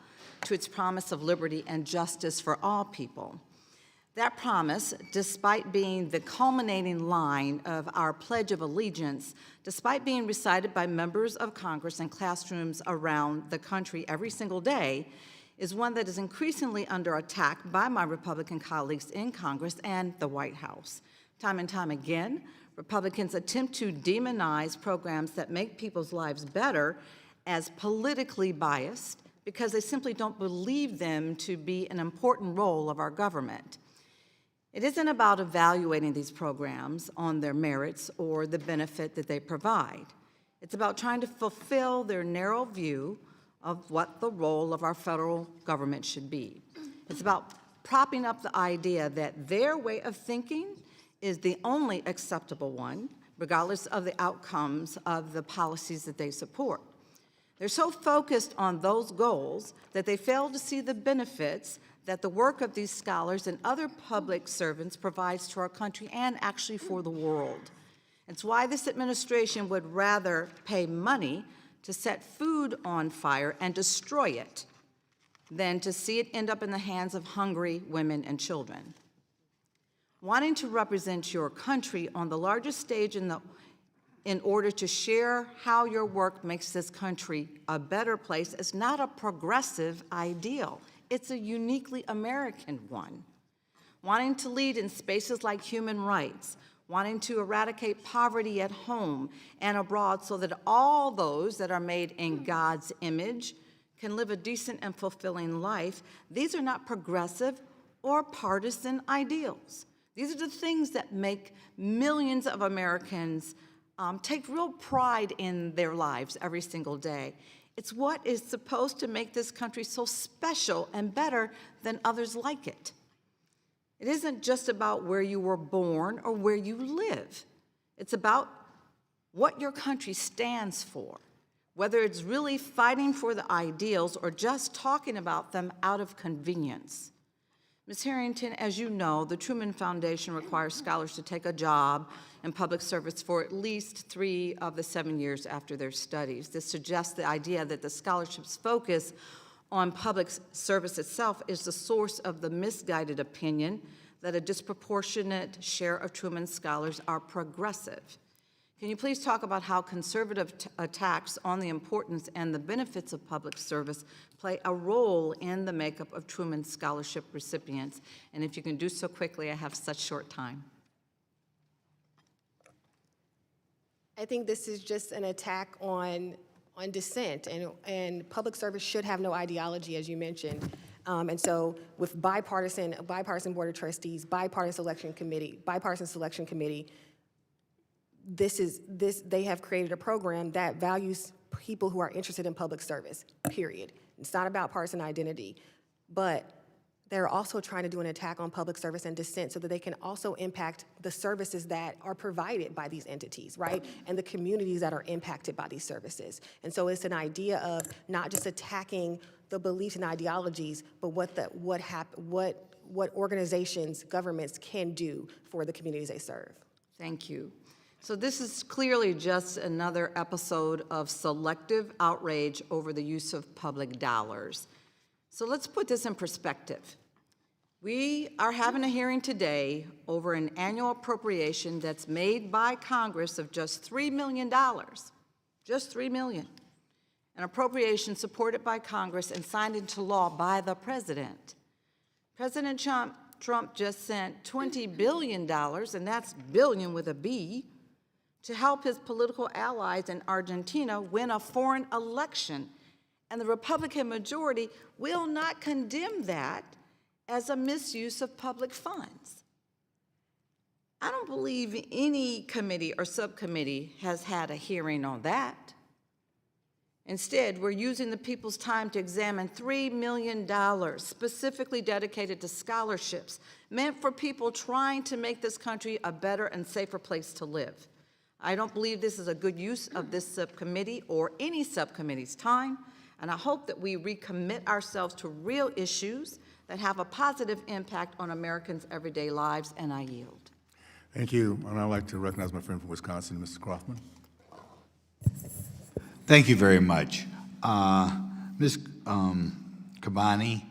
to its promise of liberty and justice for all people. That promise, despite being the culminating line of our Pledge of Allegiance, despite being recited by members of Congress in classrooms around the country every single day, is one that is increasingly under attack by my Republican colleagues in Congress and the White House. Time and time again, Republicans attempt to demonize programs that make people's lives better as politically biased because they simply don't believe them to be an important role of our government. It isn't about evaluating these programs on their merits or the benefit that they provide. It's about trying to fulfill their narrow view of what the role of our federal government should be. It's about propping up the idea that their way of thinking is the only acceptable one, regardless of the outcomes of the policies that they support. They're so focused on those goals that they fail to see the benefits that the work of these scholars and other public servants provides to our country and actually for the world. It's why this administration would rather pay money to set food on fire and destroy it than to see it end up in the hands of hungry women and children. Wanting to represent your country on the largest stage in order to share how your work makes this country a better place is not a progressive ideal. It's a uniquely American one. Wanting to lead in spaces like human rights, wanting to eradicate poverty at home and abroad so that all those that are made in God's image can live a decent and fulfilling life, these are not progressive or partisan ideals. These are the things that make millions of Americans take real pride in their lives every single day. It's what is supposed to make this country so special and better than others like it. It isn't just about where you were born or where you live. It's about what your country stands for, whether it's really fighting for the ideals or just talking about them out of convenience. Ms. Harrington, as you know, the Truman Foundation requires scholars to take a job in public service for at least 3 of the 7 years after their studies. This suggests the idea that the scholarship's focus on public service itself is the source of the misguided opinion that a disproportionate share of Truman scholars are progressive. Can you please talk about how conservative attacks on the importance and the benefits of public service play a role in the makeup of Truman Scholarship recipients? And if you can do so quickly, I have such short time. I think this is just an attack on dissent, and public service should have no ideology, as you mentioned. And so with bipartisan board of trustees, bipartisan selection committee, they have created a program that values people who are interested in public service, period. It's not about partisan identity, but they're also trying to do an attack on public service and dissent so that they can also impact the services that are provided by these entities, right? And the communities that are impacted by these services. And so it's an idea of not just attacking the beliefs and ideologies, but what organizations, governments can do for the communities they serve. Thank you. So this is clearly just another episode of selective outrage over the use of public dollars. So let's put this in perspective. We are having a hearing today over an annual appropriation that's made by Congress of just $3 million, just $3 million. An appropriation supported by Congress and signed into law by the president. President Trump just sent $20 billion, and that's billion with a B, to help his political allies in Argentina win a foreign election. And the Republican majority will not condemn that as a misuse of public funds. I don't believe any committee or subcommittee has had a hearing on that. Instead, we're using the people's time to examine $3 million specifically dedicated to scholarships meant for people trying to make this country a better and safer place to live. I don't believe this is a good use of this subcommittee or any subcommittee's time, and I hope that we recommit ourselves to real issues that have a positive impact on Americans' everyday lives, and I yield. Thank you. And I'd like to recognize my friend from Wisconsin, Mr. Kaufman. Thank you very much. Ms. Kabbany,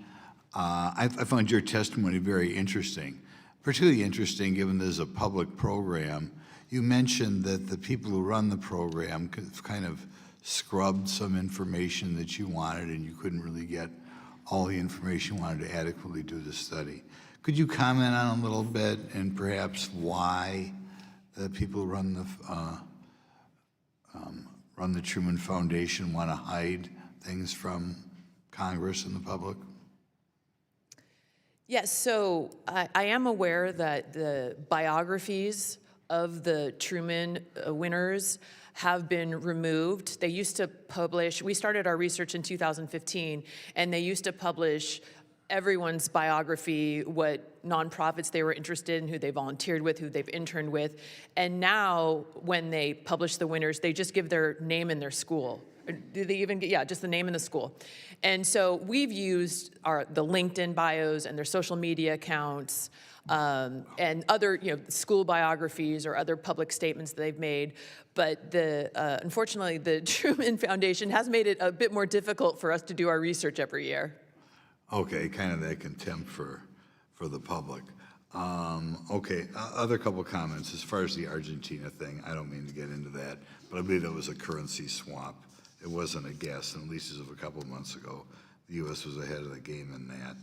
I found your testimony very interesting, particularly interesting given this is a public program. You mentioned that the people who run the program kind of scrubbed some information that you wanted and you couldn't really get all the information you wanted to adequately do the study. Could you comment on a little bit and perhaps why the people who run the Truman Foundation want to hide things from Congress and the public? Yes, so I am aware that the biographies of the Truman winners have been removed. They used to publish, we started our research in 2015, and they used to publish everyone's biography, what nonprofits they were interested in, who they volunteered with, who they've interned with. And now, when they publish the winners, they just give their name and their school. Or do they even get, yeah, just the name and the school. And so we've used the LinkedIn bios and their social media accounts and other, school biographies or other public statements that they've made. But unfortunately, the Truman Foundation has made it a bit more difficult for us to do our research every year. Okay, kind of that contempt for the public. Okay, other couple comments. As far as the Argentina thing, I don't mean to get into that, but I believe that was a currency swap. It wasn't a guess, and at least as of a couple of months ago, the U.S. was ahead of the game in that.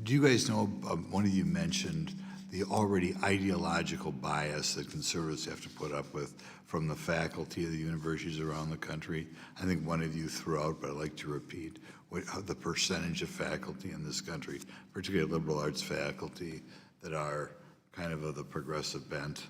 Do you guys know, one of you mentioned the already ideological bias that conservatives have to put up with from the faculty of the universities around the country? I think one of you threw out, but I'd like to repeat, the percentage of faculty in this country, particularly liberal arts faculty, that are kind of the progressive bent.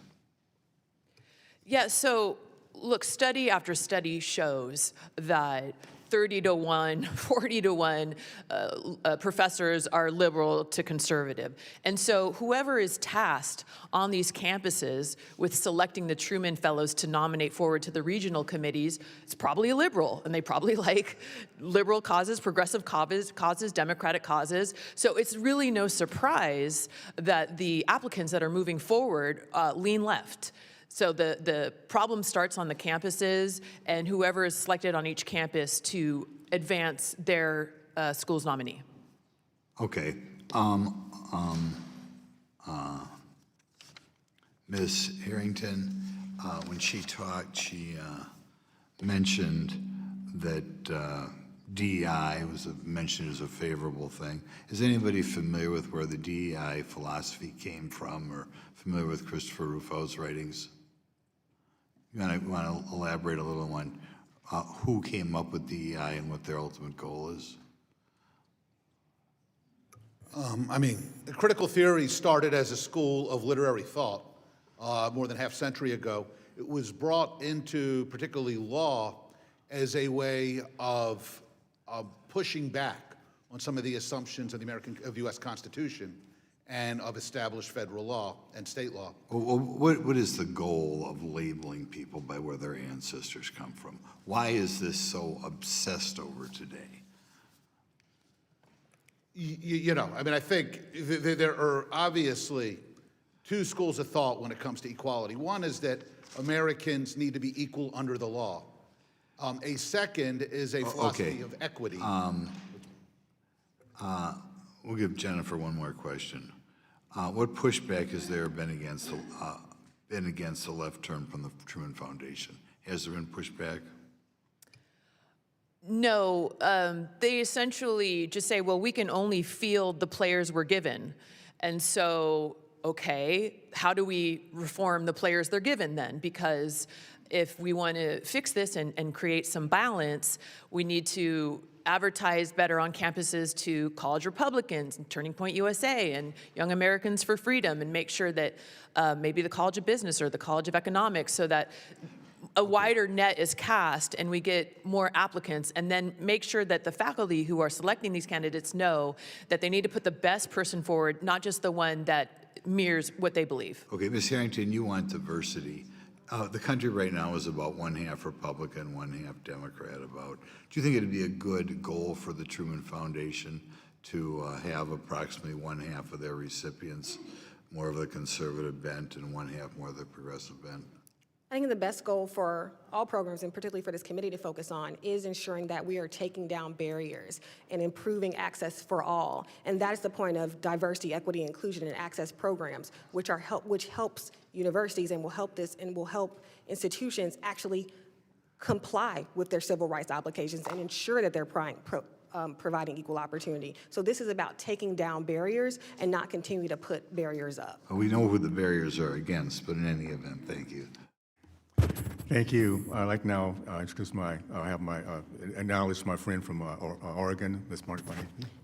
Yeah, so look, study after study shows that 30-to-1, 40-to-1 professors are liberal to conservative. And so whoever is tasked on these campuses with selecting the Truman Fellows to nominate forward to the regional committees is probably a liberal, and they probably like liberal causes, progressive causes, democratic causes. So it's really no surprise that the applicants that are moving forward lean left. So the problem starts on the campuses, and whoever is selected on each campus to advance their school's nominee. Okay. Ms. Harrington, when she talked, she mentioned that DEI was mentioned as a favorable thing. Is anybody familiar with where the DEI philosophy came from, or familiar with Christopher Rufo's writings? You want to elaborate a little on who came up with DEI and what their ultimate goal is? The critical theory started as a school of literary thought more than half a century ago. It was brought into particularly law as a way of pushing back on some of the assumptions of the U.S. Constitution and of established federal law and state law. Well, what is the goal of labeling people by where their ancestors come from? Why is this so obsessed over today? I think there are obviously two schools of thought when it comes to equality. One is that Americans need to be equal under the law. A second is a philosophy of equity. We'll give Jennifer one more question. What pushback has there been against the left turn from the Truman Foundation? Has there been pushback? No, they essentially just say, well, we can only field the players we're given. And so, okay, how do we reform the players they're given then? Because if we want to fix this and create some balance, we need to advertise better on campuses to college Republicans, and Turning Point USA, and Young Americans for Freedom, and make sure that maybe the College of Business or the College of Economics, so that a wider net is cast and we get more applicants, and then make sure that the faculty who are selecting these candidates know that they need to put the best person forward, not just the one that mirrors what they believe. Okay, Ms. Harrington, you want diversity. The country right now is about 1/2 Republican, 1/2 Democrat about. Do you think it'd be a good goal for the Truman Foundation to have approximately 1/2 of their recipients more of the conservative bent and 1/2 more of the progressive bent? I think the best goal for all programs, and particularly for this committee to focus on, is ensuring that we are taking down barriers and improving access for all. And that is the point of diversity, equity, inclusion, and access programs, which helps universities and will help institutions actually comply with their civil rights obligations and ensure that they're providing equal opportunity. So this is about taking down barriers and not continue to put barriers up. We know who the barriers are against, but in any event, thank you. Thank you. I'd like now introduce acknowledge my friend from Oregon, Ms. Martin.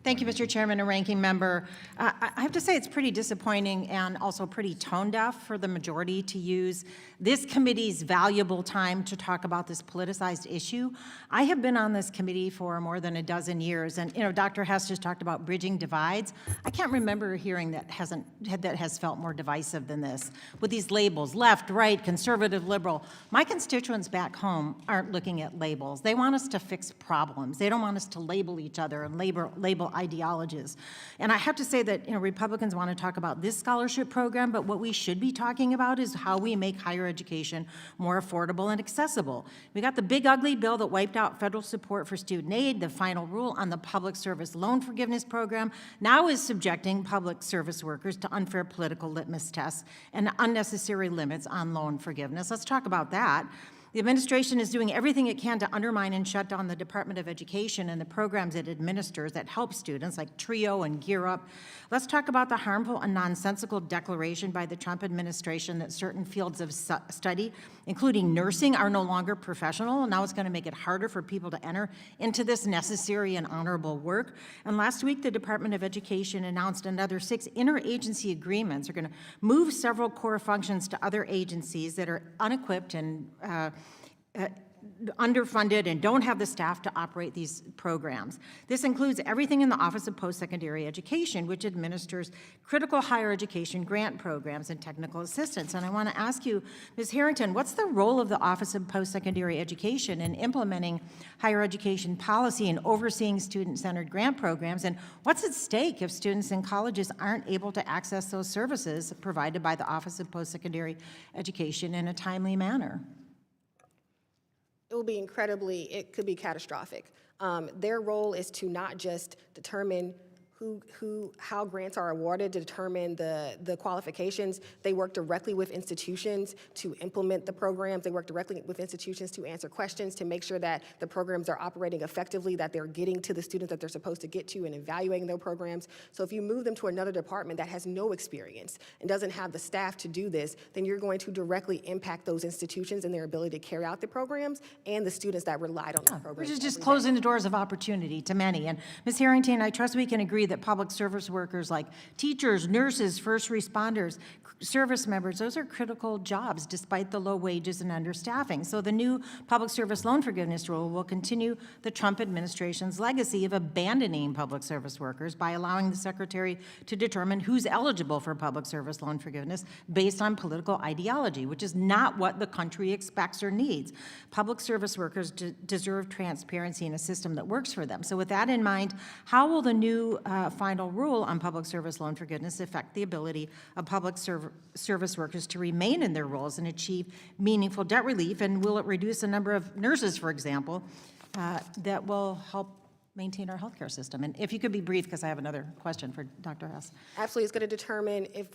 Thank you, Mr. Chairman and Ranking Member. I have to say it's pretty disappointing and also pretty tone deaf for the majority to use this committee's valuable time to talk about this politicized issue. I have been on this committee for more than a dozen years, and Dr. Hess just talked about bridging divides. I can't remember hearing that has felt more divisive than this. With these labels, left, right, conservative, liberal, my constituents back home aren't looking at labels. They want us to fix problems. They don't want us to label each other and label ideologies. And I have to say that Republicans want to talk about this scholarship program, but what we should be talking about is how we make higher education more affordable and accessible. We got the big ugly bill that wiped out federal support for student aid. The final rule on the public service loan forgiveness program now is subjecting public service workers to unfair political litmus tests and unnecessary limits on loan forgiveness. Let's talk about that. The administration is doing everything it can to undermine and shut down the Department of Education and the programs it administers that help students like TRIO and Gear Up. Let's talk about the harmful and nonsensical declaration by the Trump administration that certain fields of study, including nursing, are no longer professional. Now it's going to make it harder for people to enter into this necessary and honorable work. And last week, the Department of Education announced another 6 interagency agreements are going to move several core functions to other agencies that are unequipped and underfunded and don't have the staff to operate these programs. This includes everything in the Office of Post-Secondary Education, which administers critical higher education grant programs and technical assistance. And I want to ask you, Ms. Harrington, what's the role of the Office of Post-Secondary Education in implementing higher education policy and overseeing student-centered grant programs? And what's at stake if students in colleges aren't able to access those services provided by the Office of Post-Secondary Education in a timely manner? It could be catastrophic. Their role is to not just determine how grants are awarded, to determine the qualifications. They work directly with institutions to implement the programs. They work directly with institutions to answer questions, to make sure that the programs are operating effectively, that they're getting to the students that they're supposed to get to and evaluating their programs. So if you move them to another department that has no experience and doesn't have the staff to do this, then you're going to directly impact those institutions and their ability to carry out the programs and the students that relied on the programs. Which is just closing the doors of opportunity to many. And Ms. Harrington, I trust we can agree that public service workers like teachers, nurses, first responders, service members, those are critical jobs despite the low wages and understaffing. So the new public service loan forgiveness rule will continue the Trump administration's legacy of abandoning public service workers by allowing the secretary to determine who's eligible for public service loan forgiveness based on political ideology, which is not what the country expects or needs. Public service workers deserve transparency in a system that works for them. So with that in mind, how will the new final rule on public service loan forgiveness affect the ability of public service workers to remain in their roles and achieve meaningful debt relief? And will it reduce the number of nurses, for example, that will help maintain our healthcare system? And if you could be brief, because I have another question for Dr. Hess. Absolutely, it's going to determine if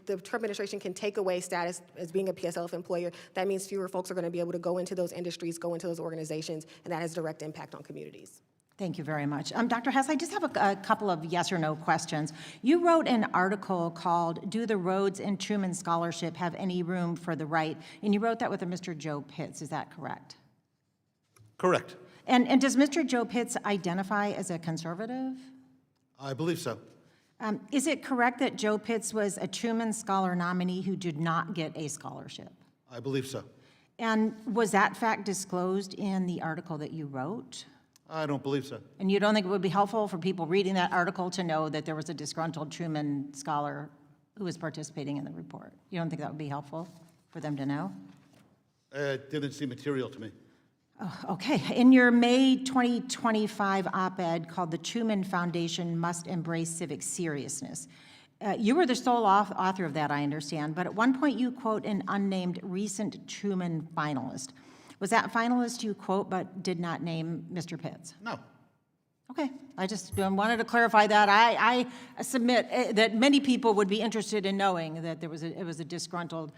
the Trump administration can take away status as being a PSLF employer. That means fewer folks are going to be able to go into those industries, go into those organizations, and that has direct impact on communities. Thank you very much. Dr. Hess, I just have a couple of yes or no questions. You wrote an article called "Do the Rhodes and Truman Scholarship Have Any Room for the Right?" And you wrote that with a Mr. Joe Pitts, is that correct? Correct. And does Mr. Joe Pitts identify as a conservative? I believe so. Is it correct that Joe Pitts was a Truman Scholar nominee who did not get a scholarship? I believe so. And was that fact disclosed in the article that you wrote? I don't believe so. And you don't think it would be helpful for people reading that article to know that there was a disgruntled Truman scholar who was participating in the report? You don't think that would be helpful for them to know? It didn't seem material to me. Oh, okay. In your May 2025 op-ed called "The Truman Foundation Must Embrace Civic Seriousness," you were the sole author of that, I understand, but at one point you quote an unnamed recent Truman finalist. Was that finalist you quote but did not name Mr. Pitts? No. Okay, I just wanted to clarify that. I submit that many people would be interested in knowing that it was a disgruntled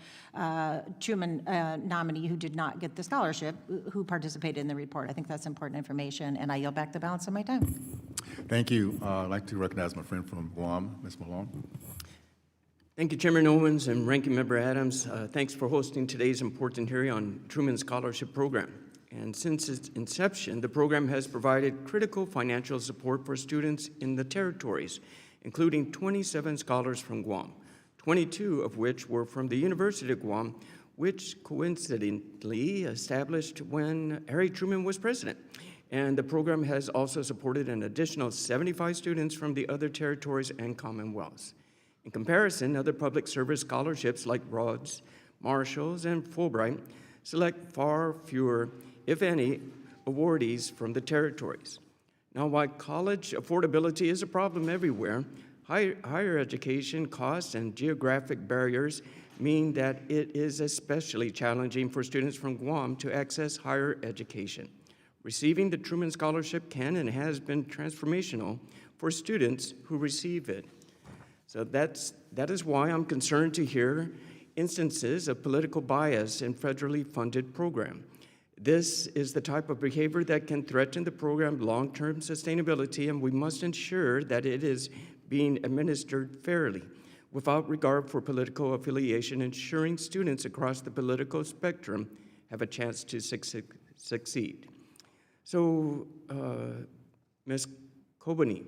Truman nominee who did not get the scholarship who participated in the report. I think that's important information, and I yield back the balance of my time. Thank you. I'd like to recognize my friend from Guam, Ms. Malone. Thank you, Chairman Owens and Ranking Member Adams. Thanks for hosting today's important hearing on Truman Scholarship Program. And since its inception, the program has provided critical financial support for students in the territories, including 27 scholars from Guam, 22 of which were from the University of Guam, which coincidentally established when Harry Truman was president. And the program has also supported an additional 75 students from the other territories and commonwealths. In comparison, other public service scholarships like Rhodes, Marshalls, and Fulbright select far fewer, if any, awardees from the territories. Now, while college affordability is a problem everywhere, higher education costs and geographic barriers mean that it is especially challenging for students from Guam to access higher education. Receiving the Truman Scholarship can and has been transformational for students who receive it. So that is why I'm concerned to hear instances of political bias in federally funded program. This is the type of behavior that can threaten the program's long-term sustainability, and we must ensure that it is being administered fairly, without regard for political affiliation, ensuring students across the political spectrum have a chance to succeed. So, Ms. Kabbany,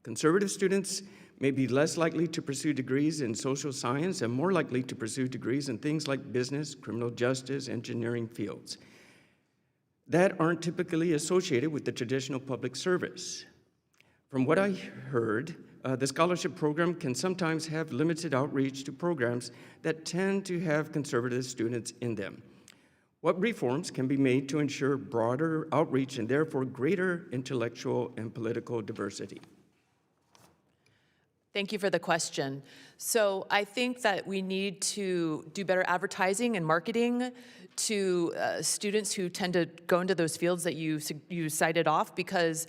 conservative students may be less likely to pursue degrees in social science and more likely to pursue degrees in things like business, criminal justice, engineering fields that aren't typically associated with the traditional public service. From what I heard, the scholarship program can sometimes have limited outreach to programs that tend to have conservative students in them. What reforms can be made to ensure broader outreach and therefore greater intellectual and political diversity? Thank you for the question. So I think that we need to do better advertising and marketing to students who tend to go into those fields that you cited off, because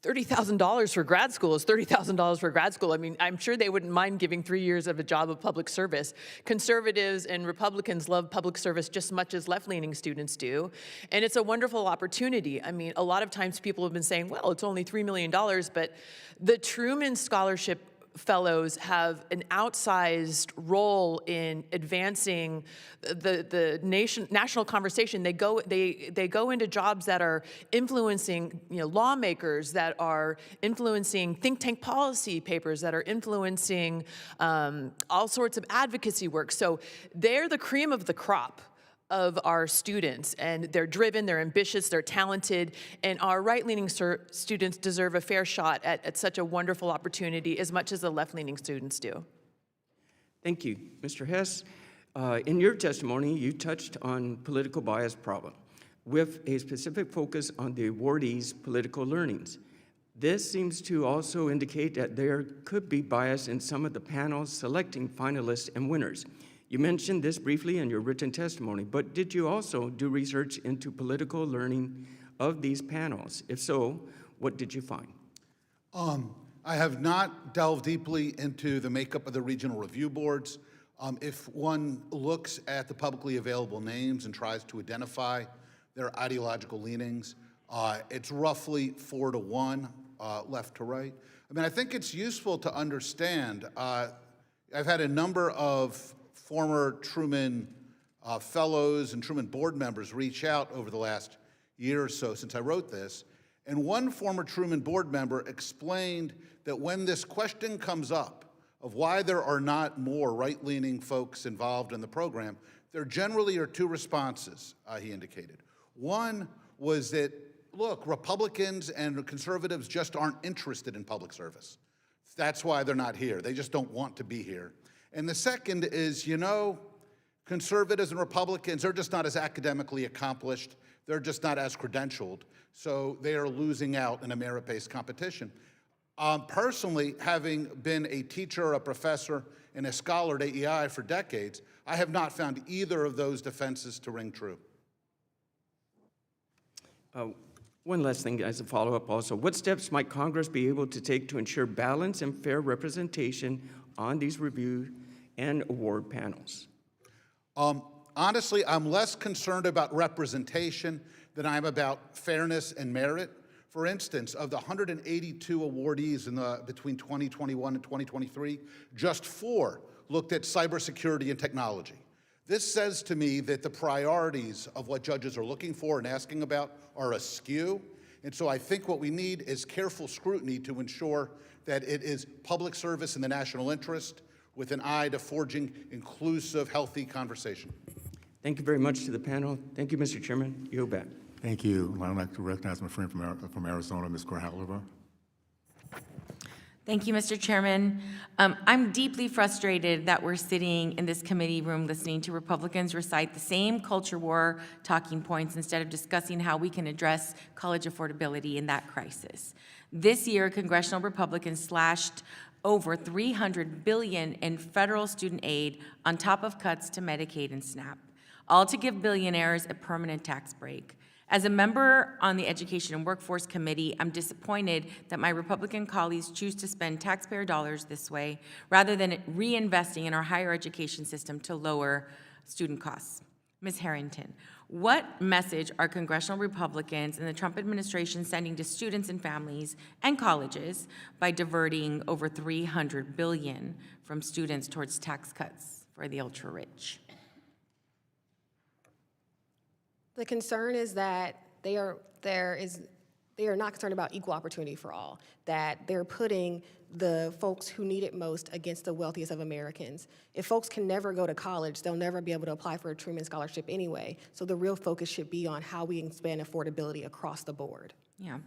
$30,000 for grad school is $30,000 for grad school. I mean, I'm sure they wouldn't mind giving 3 years of a job of public service. Conservatives and Republicans love public service just as much as left-leaning students do. And it's a wonderful opportunity. I mean, a lot of times people have been saying, well, it's only $3 million, but the Truman Scholarship Fellows have an outsized role in advancing the national conversation. They go into jobs that are influencing, lawmakers, that are influencing think tank policy papers, that are influencing all sorts of advocacy work. So they're the cream of the crop of our students, and they're driven, they're ambitious, they're talented, and our right-leaning students deserve a fair shot at such a wonderful opportunity as much as the left-leaning students do. Thank you. Mr. Hess, in your testimony, you touched on political bias problem with a specific focus on the awardees' political learnings. This seems to also indicate that there could be bias in some of the panels selecting finalists and winners. You mentioned this briefly in your written testimony, but did you also do research into political learning of these panels? If so, what did you find? I have not delved deeply into the makeup of the regional review boards. If one looks at the publicly available names and tries to identify their ideological leanings, it's roughly 4 to 1, left to right. I mean, I think it's useful to understand. I've had a number of former Truman fellows and Truman board members reach out over the last year or so since I wrote this. And one former Truman board member explained that when this question comes up of why there are not more right-leaning folks involved in the program, there generally are 2 responses, he indicated. One was that, look, Republicans and conservatives just aren't interested in public service. That's why they're not here. They just don't want to be here. And the second is, conservatives and Republicans, they're just not as academically accomplished. They're just not as credentialed. So they are losing out in a merit-based competition. Personally, having been a teacher, a professor, and a scholar at AEI for decades, I have not found either of those defenses to ring true. One last thing as a follow-up also. What steps might Congress be able to take to ensure balance and fair representation on these review and award panels? Honestly, I'm less concerned about representation than I'm about fairness and merit. For instance, of the 182 awardees between 2021 and 2023, just 4 looked at cybersecurity and technology. This says to me that the priorities of what judges are looking for and asking about are askew. And so I think what we need is careful scrutiny to ensure that it is public service in the national interest with an eye to forging inclusive, healthy conversation. Thank you very much to the panel. Thank you, Mr. Chairman. Yield back. Thank you. I'd like to recognize my friend from Arizona, Ms. Corhalova. Thank you, Mr. Chairman. I'm deeply frustrated that we're sitting in this committee room listening to Republicans recite the same culture war talking points instead of discussing how we can address college affordability in that crisis. This year, congressional Republicans slashed over $300 billion in federal student aid on top of cuts to Medicaid and SNAP, all to give billionaires a permanent tax break. As a member on the Education and Workforce Committee, I'm disappointed that my Republican colleagues choose to spend taxpayer dollars this way rather than reinvesting in our higher education system to lower student costs. Ms. Harrington, what message are congressional Republicans and the Trump administration sending to students and families and colleges by diverting over $300 billion from students towards tax cuts for the ultra-rich? The concern is that they are not concerned about equal opportunity for all, that they're putting the folks who need it most against the wealthiest of Americans. If folks can never go to college, they'll never be able to apply for a Truman Scholarship anyway. So the real focus should be on how we expand affordability across the board. Yeah.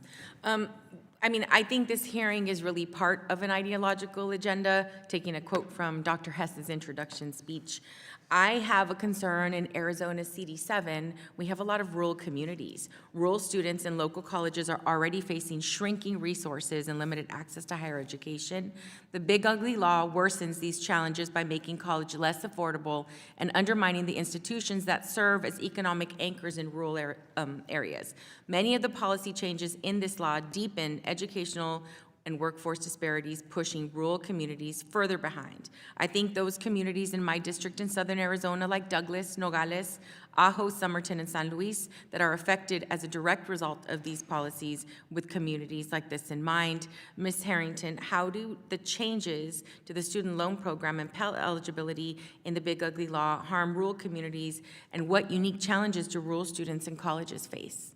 I think this hearing is really part of an ideological agenda, taking a quote from Dr. Hess's introduction speech. I have a concern in Arizona CD7. We have a lot of rural communities. Rural students in local colleges are already facing shrinking resources and limited access to higher education. The Big Ugly Law worsens these challenges by making college less affordable and undermining the institutions that serve as economic anchors in rural areas. Many of the policy changes in this law deepen educational and workforce disparities, pushing rural communities further behind. I think those communities in my district in southern Arizona, like Douglas, Nogales, Ajo, Somerton, and San Luis, that are affected as a direct result of these policies with communities like this in mind. Ms. Harrington, how do the changes to the student loan program and Pell eligibility in the Big Ugly Law harm rural communities, and what unique challenges do rural students and colleges face?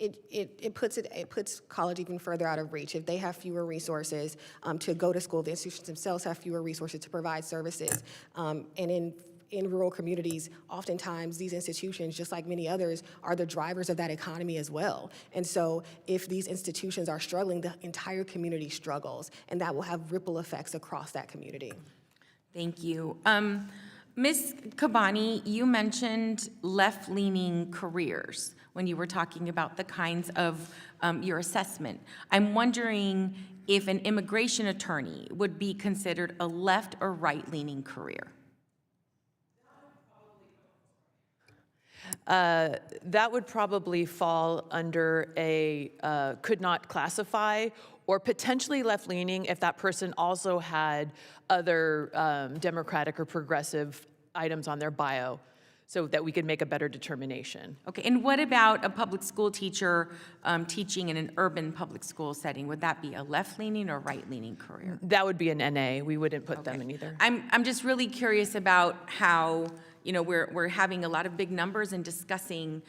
It puts college even further out of reach. If they have fewer resources to go to school, the institutions themselves have fewer resources to provide services. And in rural communities, oftentimes these institutions, just like many others, are the drivers of that economy as well. And so if these institutions are struggling, the entire community struggles, and that will have ripple effects across that community. Thank you. Ms. Kabbany, you mentioned left-leaning careers when you were talking about the kinds of your assessment. I'm wondering if an immigration attorney would be considered a left or right-leaning career. That would probably fall under a could not classify, or potentially left-leaning if that person also had other Democratic or progressive items on their bio, so that we could make a better determination. Okay, and what about a public school teacher teaching in an urban public school setting? Would that be a left-leaning or right-leaning career? That would be an NA. We wouldn't put them in either. I'm just really curious about how, we're having a lot of big numbers and discussing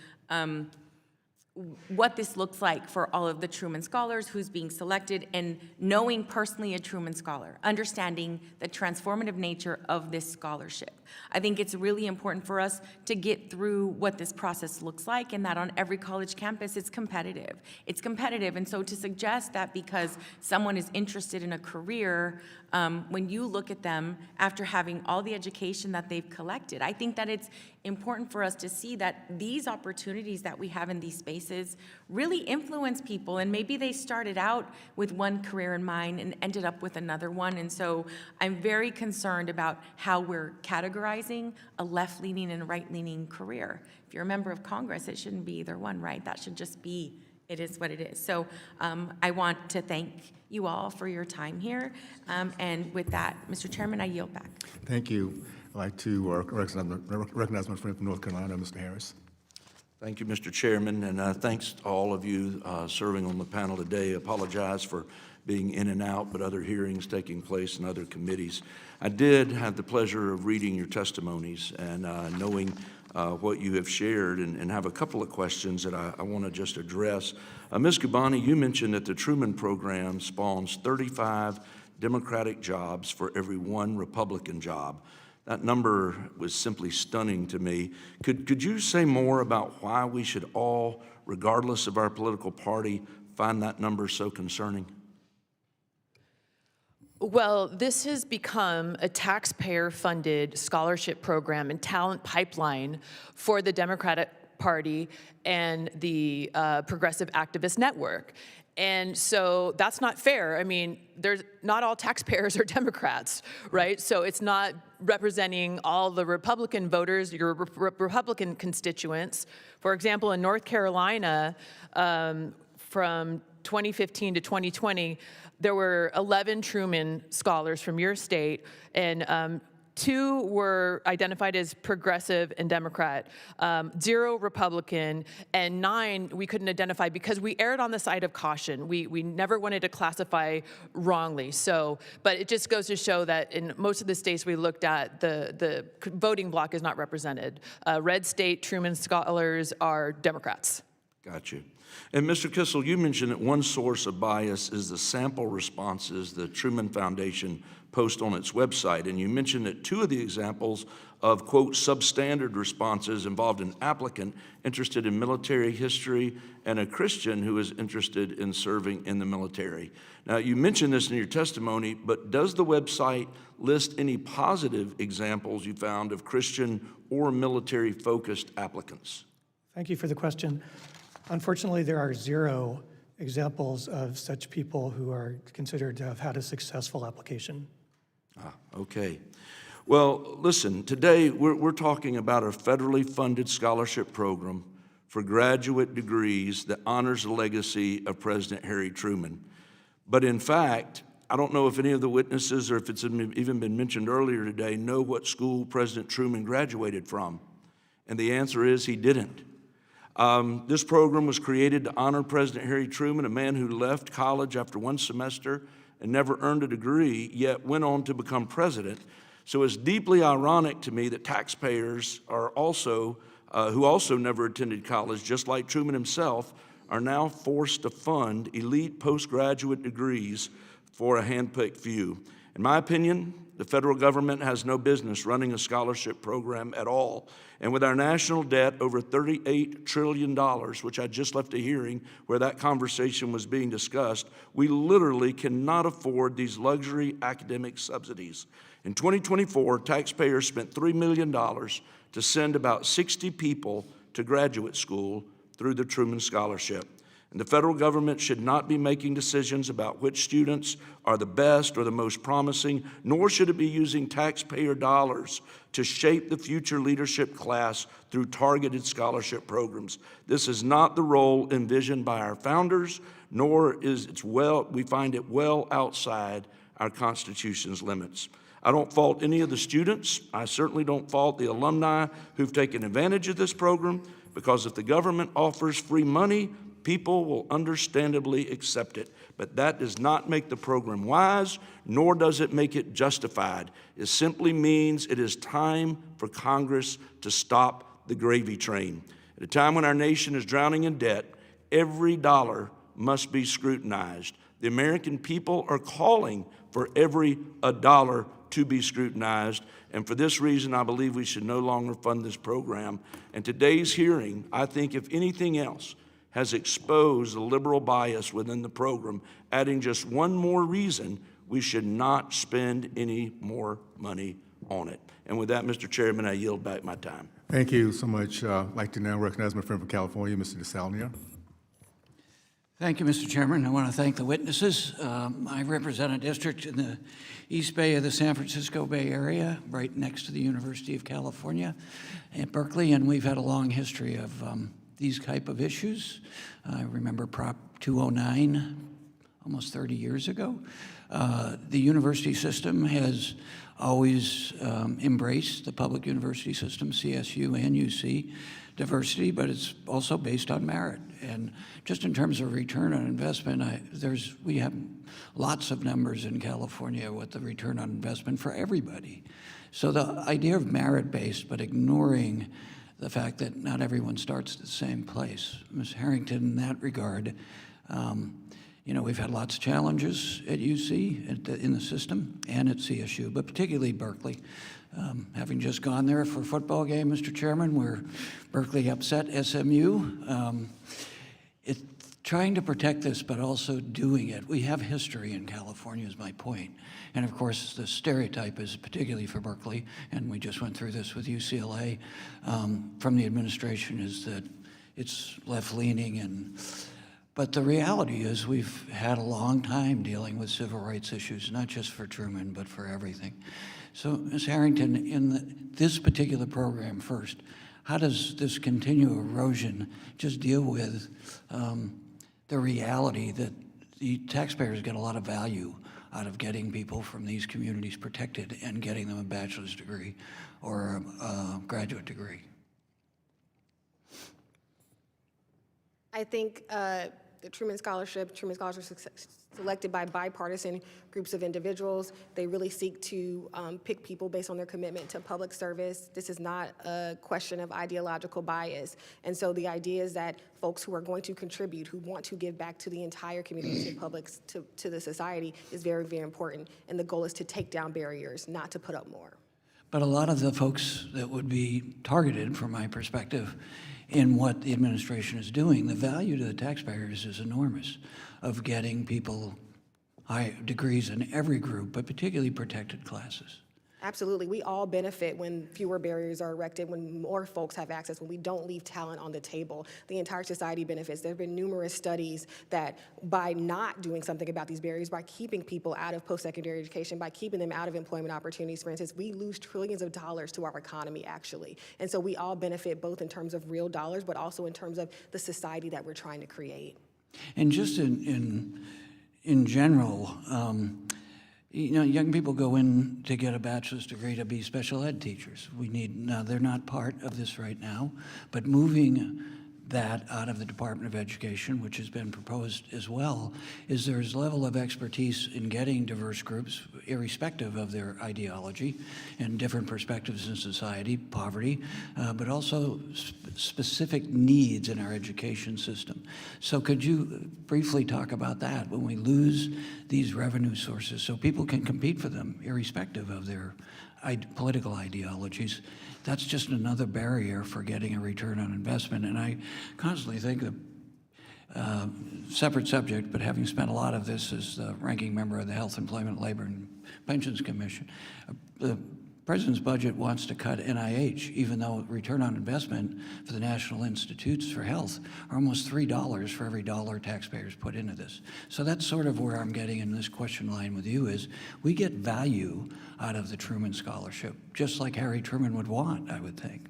what this looks like for all of the Truman Scholars, who's being selected, and knowing personally a Truman Scholar, understanding the transformative nature of this scholarship. I think it's really important for us to get through what this process looks like, and that on every college campus it's competitive. It's competitive, and so to suggest that because someone is interested in a career, when you look at them after having all the education that they've collected, I think that it's important for us to see that these opportunities that we have in these spaces really influence people, and maybe they started out with one career in mind and ended up with another one. And so I'm very concerned about how we're categorizing a left-leaning and right-leaning career. If you're a member of Congress, it shouldn't be either one, right? That should just be, it is what it is. So I want to thank you all for your time here. And with that, Mr. Chairman, I yield back. Thank you. I'd like to recognize my friend from North Carolina, Mr. Harris. Thank you, Mr. Chairman, and thanks to all of you serving on the panel today. I apologize for being in and out, but other hearings taking place in other committees. I did have the pleasure of reading your testimonies and knowing what you have shared, and have a couple of questions that I want to just address. Ms. Kabbany, you mentioned that the Truman program spawns 35 Democratic jobs for every 1 Republican job. That number was simply stunning to me. Could you say more about why we should all, regardless of our political party, find that number so concerning? Well, this has become a taxpayer-funded scholarship program and talent pipeline for the Democratic Party and the Progressive Activist Network. And so that's not fair. I mean, not all taxpayers are Democrats, right? So it's not representing all the Republican voters, your Republican constituents. For example, in North Carolina, from 2015 to 2020, there were 11 Truman scholars from your state, and 2 were identified as progressive and Democrat, 0 Republican, and 9 we couldn't identify because we erred on the side of caution. We never wanted to classify wrongly. So, but it just goes to show that in most of the states we looked at, the voting bloc is not represented. Red state Truman scholars are Democrats. Got you. And Mr. Kissel, you mentioned that one source of bias is the sample responses the Truman Foundation posts on its website. And you mentioned that 2 of the examples of, quote, substandard responses involved an applicant interested in military history and a Christian who is interested in serving in the military. Now, you mentioned this in your testimony, but does the website list any positive examples you found of Christian or military-focused applicants? Thank you for the question. Unfortunately, there are 0 examples of such people who are considered to have had a successful application. Okay. Well, listen, today we're talking about a federally funded scholarship program for graduate degrees that honors the legacy of President Harry Truman. But in fact, I don't know if any of the witnesses or if it's even been mentioned earlier today know what school President Truman graduated from. And the answer is he didn't. This program was created to honor President Harry Truman, a man who left college after 1 semester and never earned a degree, yet went on to become president. So it's deeply ironic to me that taxpayers are also, who also never attended college, just like Truman himself, are now forced to fund elite postgraduate degrees for a handpicked few. In my opinion, the federal government has no business running a scholarship program at all. And with our national debt over $38 trillion, which I just left a hearing where that conversation was being discussed, we literally cannot afford these luxury academic subsidies. In 2024, taxpayers spent $3 million to send about 60 people to graduate school through the Truman Scholarship. And the federal government should not be making decisions about which students are the best or the most promising, nor should it be using taxpayer dollars to shape the future leadership class through targeted scholarship programs. This is not the role envisioned by our founders, nor is we find it well outside our Constitution's limits. I don't fault any of the students. I certainly don't fault the alumni who've taken advantage of this program, because if the government offers free money, people will understandably accept it. But that does not make the program wise, nor does it make it justified. It simply means it is time for Congress to stop the gravy train. At a time when our nation is drowning in debt, every dollar must be scrutinized. The American people are calling for every dollar to be scrutinized, and for this reason, I believe we should no longer fund this program. And today's hearing, I think, if anything else, has exposed the liberal bias within the program, adding just one more reason we should not spend any more money on it. And with that, Mr. Chairman, I yield back my time. Thank you so much. I'd like to now recognize my friend from California, Mr. DeSalnia. Thank you, Mr. Chairman. I want to thank the witnesses. I represent a district in the East Bay of the San Francisco Bay Area, right next to the University of California at Berkeley, and we've had a long history of these type of issues. I remember Prop 209 almost 30 years ago. The university system has always embraced the public university system, CSU and UC, diversity, but it's also based on merit. And just in terms of return on investment, we have lots of numbers in California with the return on investment for everybody. So the idea of merit-based, but ignoring the fact that not everyone starts at the same place. Ms. Harrington, in that regard, we've had lots of challenges at UC, in the system, and at CSU, but particularly Berkeley. Having just gone there for a football game, Mr. Chairman, where Berkeley upset SMU. It's trying to protect this, but also doing it. We have history in California, is my point. And of course, the stereotype is particularly for Berkeley, and we just went through this with UCLA, from the administration, is that it's left-leaning. But the reality is we've had a long time dealing with civil rights issues, not just for Truman, but for everything. So, Ms. Harrington, in this particular program first, how does this continual erosion just deal with the reality that the taxpayers get a lot of value out of getting people from these communities protected and getting them a bachelor's degree or a graduate degree? I think the Truman Scholarship is selected by bipartisan groups of individuals. They really seek to pick people based on their commitment to public service. This is not a question of ideological bias. And so the idea is that folks who are going to contribute, who want to give back to the entire community, to the society, is very, very important. And the goal is to take down barriers, not to put up more. But a lot of the folks that would be targeted, from my perspective, in what the administration is doing, the value to the taxpayers is enormous of getting people high degrees in every group, but particularly protected classes. Absolutely. We all benefit when fewer barriers are erected, when more folks have access, when we don't leave talent on the table. The entire society benefits. There have been numerous studies that by not doing something about these barriers, by keeping people out of post-secondary education, by keeping them out of employment opportunities, for instance, we lose trillions of dollars to our economy, actually. And so we all benefit both in terms of real dollars, but also in terms of the society that we're trying to create. And just in general, young people go in to get a bachelor's degree to be special ed teachers. Now they're not part of this right now, but moving that out of the Department of Education, which has been proposed as well, is there's a level of expertise in getting diverse groups, irrespective of their ideology and different perspectives in society, poverty, but also specific needs in our education system. So could you briefly talk about that when we lose these revenue sources so people can compete for them, irrespective of their political ideologies? That's just another barrier for getting a return on investment. And I constantly think that, separate subject, but having spent a lot of this as the ranking member of the Health, Employment, Labor, and Pensions Commission, the President's budget wants to cut NIH, even though return on investment for the National Institutes for Health are almost $3 for every dollar taxpayers put into this. So that's sort of where I'm getting in this question line with you is we get value out of the Truman Scholarship, just like Harry Truman would want, I would think.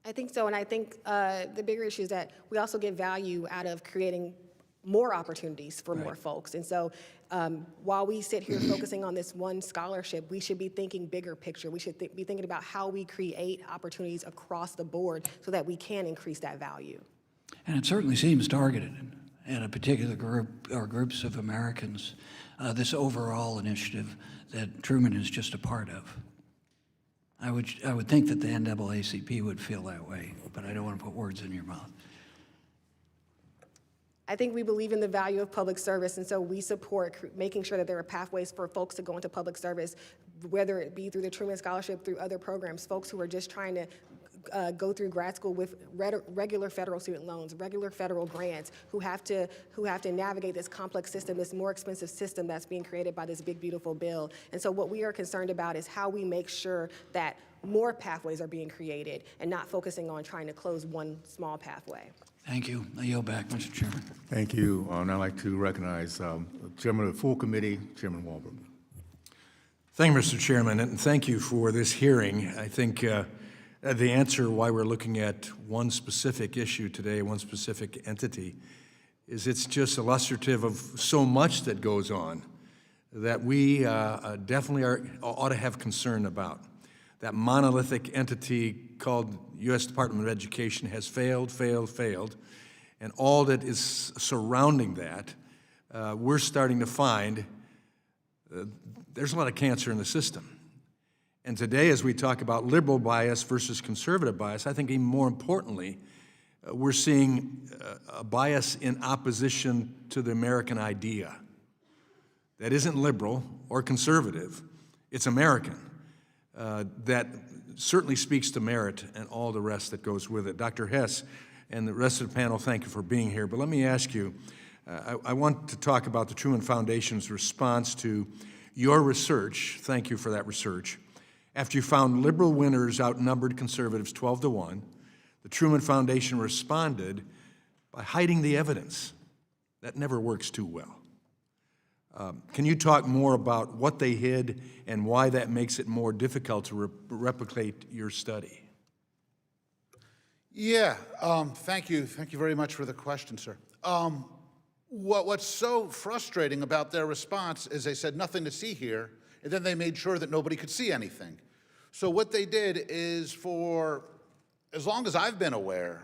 I think so, and I think the bigger issue is that we also get value out of creating more opportunities for more folks. And so while we sit here focusing on this one scholarship, we should be thinking bigger picture. We should be thinking about how we create opportunities across the board so that we can increase that value. And it certainly seems targeted at a particular group or groups of Americans, this overall initiative that Truman is just a part of. I would think that the NAACP would feel that way, but I don't want to put words in your mouth. I think we believe in the value of public service, and so we support making sure that there are pathways for folks to go into public service, whether it be through the Truman Scholarship, through other programs, folks who are just trying to go through grad school with regular federal student loans, regular federal grants, who have to navigate this complex system, this more expensive system that's being created by this big, beautiful bill. And so what we are concerned about is how we make sure that more pathways are being created and not focusing on trying to close one small pathway. Thank you. I yield back, Mr. Chairman. Thank you. And I'd like to recognize Chairman of the full committee, Chairman Walberg. Thank you, Mr. Chairman, and thank you for this hearing. I think the answer why we're looking at one specific issue today, one specific entity, is it's just illustrative of so much that goes on that we definitely ought to have concern about. That monolithic entity called U.S. Department of Education has failed, and all that is surrounding that, we're starting to find there's a lot of cancer in the system. And today, as we talk about liberal bias versus conservative bias, I think even more importantly, we're seeing a bias in opposition to the American idea. That isn't liberal or conservative, it's American. That certainly speaks to merit and all the rest that goes with it. Dr. Hess and the rest of the panel, thank you for being here. But let me ask you, I want to talk about the Truman Foundation's response to your research. Thank you for that research. After you found liberal winners outnumbered conservatives 12-1, the Truman Foundation responded by hiding the evidence. That never works too well. Can you talk more about what they hid and why that makes it more difficult to replicate your study? Yeah, thank you. Thank you very much for the question, sir. What's so frustrating about their response is they said nothing to see here, and then they made sure that nobody could see anything. So what they did is, for as long as I've been aware,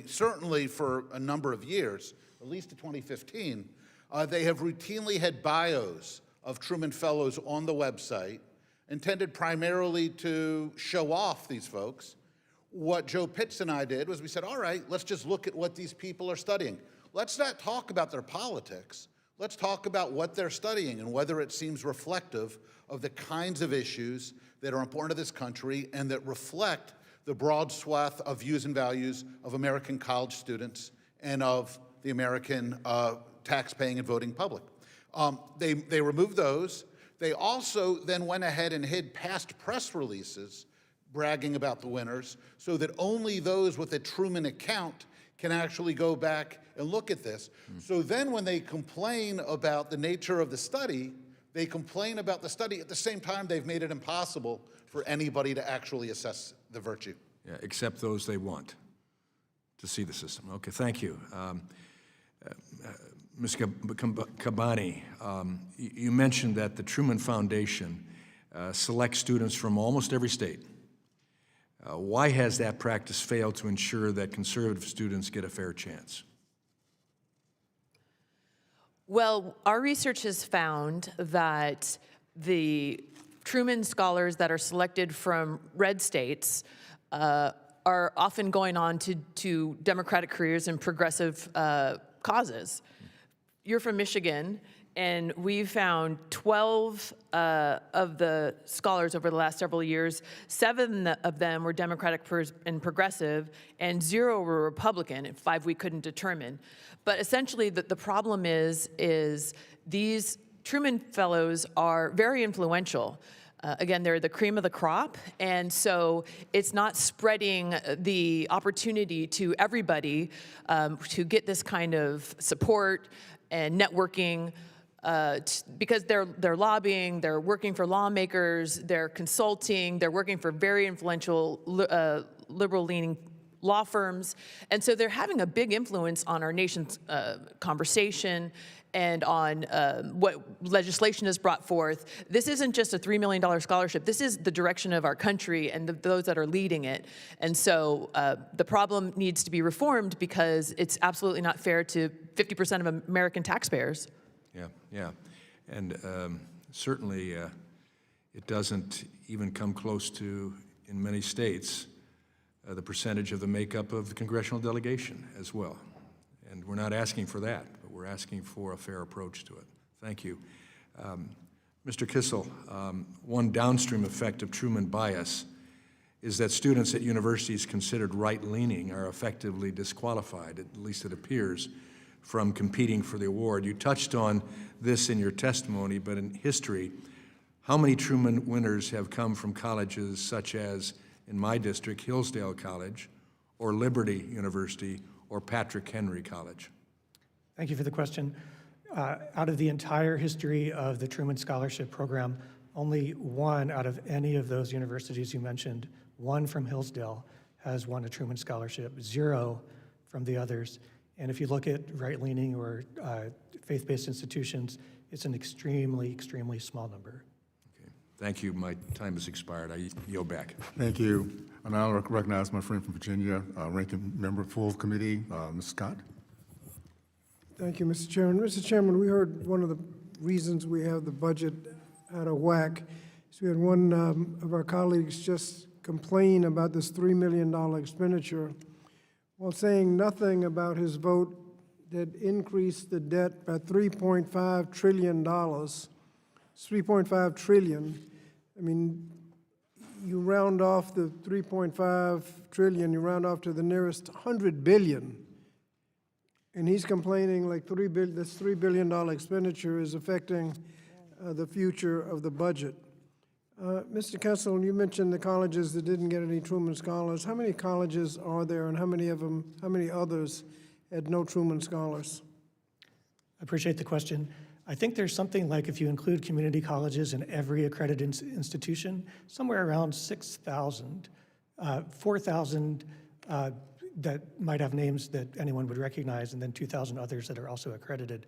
certainly for a number of years, at least to 2015, they have routinely had bios of Truman Fellows on the website, intended primarily to show off these folks. What Joe Pitts and I did was we said, all right, let's just look at what these people are studying. Let's not talk about their politics. Let's talk about what they're studying and whether it seems reflective of the kinds of issues that are important to this country and that reflect the broad swath of views and values of American college students and of the American tax-paying and voting public. They removed those. They also then went ahead and hid past press releases bragging about the winners so that only those with a Truman account can actually go back and look at this. So then when they complain about the nature of the study, they complain about the study at the same time they've made it impossible for anybody to actually assess the virtue. Yeah, except those they want to see the system. Okay, thank you. Ms. Kabbany, you mentioned that the Truman Foundation selects students from almost every state. Why has that practice failed to ensure that conservative students get a fair chance? Well, our research has found that the Truman scholars that are selected from red states are often going on to Democratic careers and progressive causes. You're from Michigan, and we've found 12 of the scholars over the last several years. 7 of them were Democratic and progressive, and 0 were Republican, and 5 we couldn't determine. But essentially, the problem is these Truman Fellows are very influential. Again, they're the cream of the crop, and so it's not spreading the opportunity to everybody to get this kind of support and networking, because they're lobbying, they're working for lawmakers, they're consulting, they're working for very influential liberal-leaning law firms, and so they're having a big influence on our nation's conversation and on what legislation is brought forth. This isn't just a $3 million scholarship. This is the direction of our country and those that are leading it. And so the problem needs to be reformed because it's absolutely not fair to 50% of American taxpayers. Yeah. And certainly it doesn't even come close to, in many states, the percentage of the makeup of the congressional delegation as well. And we're not asking for that, but we're asking for a fair approach to it. Thank you. Mr. Kissel, one downstream effect of Truman bias is that students at universities considered right-leaning are effectively disqualified, at least it appears, from competing for the award. You touched on this in your testimony, but in history, how many Truman winners have come from colleges such as, in my district, Hillsdale College, or Liberty University, or Patrick Henry College? Thank you for the question. Out of the entire history of the Truman Scholarship Program, only 1 out of any of those universities you mentioned, 1 from Hillsdale, has won a Truman Scholarship, 0 from the others. And if you look at right-leaning or faith-based institutions, it's an extremely, extremely small number. Thank you. My time has expired. I yield back. Thank you. And I'll recognize my friend from Virginia, Ranking Member, full committee, Ms. Scott. Thank you, Mr. Chairman. Mr. Chairman, we heard one of the reasons we have the budget out of whack is we had one of our colleagues just complain about this $3 million expenditure while saying nothing about his vote that increased the debt by $3.5 trillion. It's $3.5 trillion. I mean, you round off the 3.5 trillion, you round off to the nearest 100 billion. And he's complaining like this $3 billion expenditure is affecting the future of the budget. Mr. Kissel, you mentioned the colleges that didn't get any Truman Scholars. How many colleges are there, and how many others had no Truman Scholars? I appreciate the question. I think there's something like, if you include community colleges in every accredited institution, somewhere around 6,000, 4,000 that might have names that anyone would recognize, and then 2,000 others that are also accredited.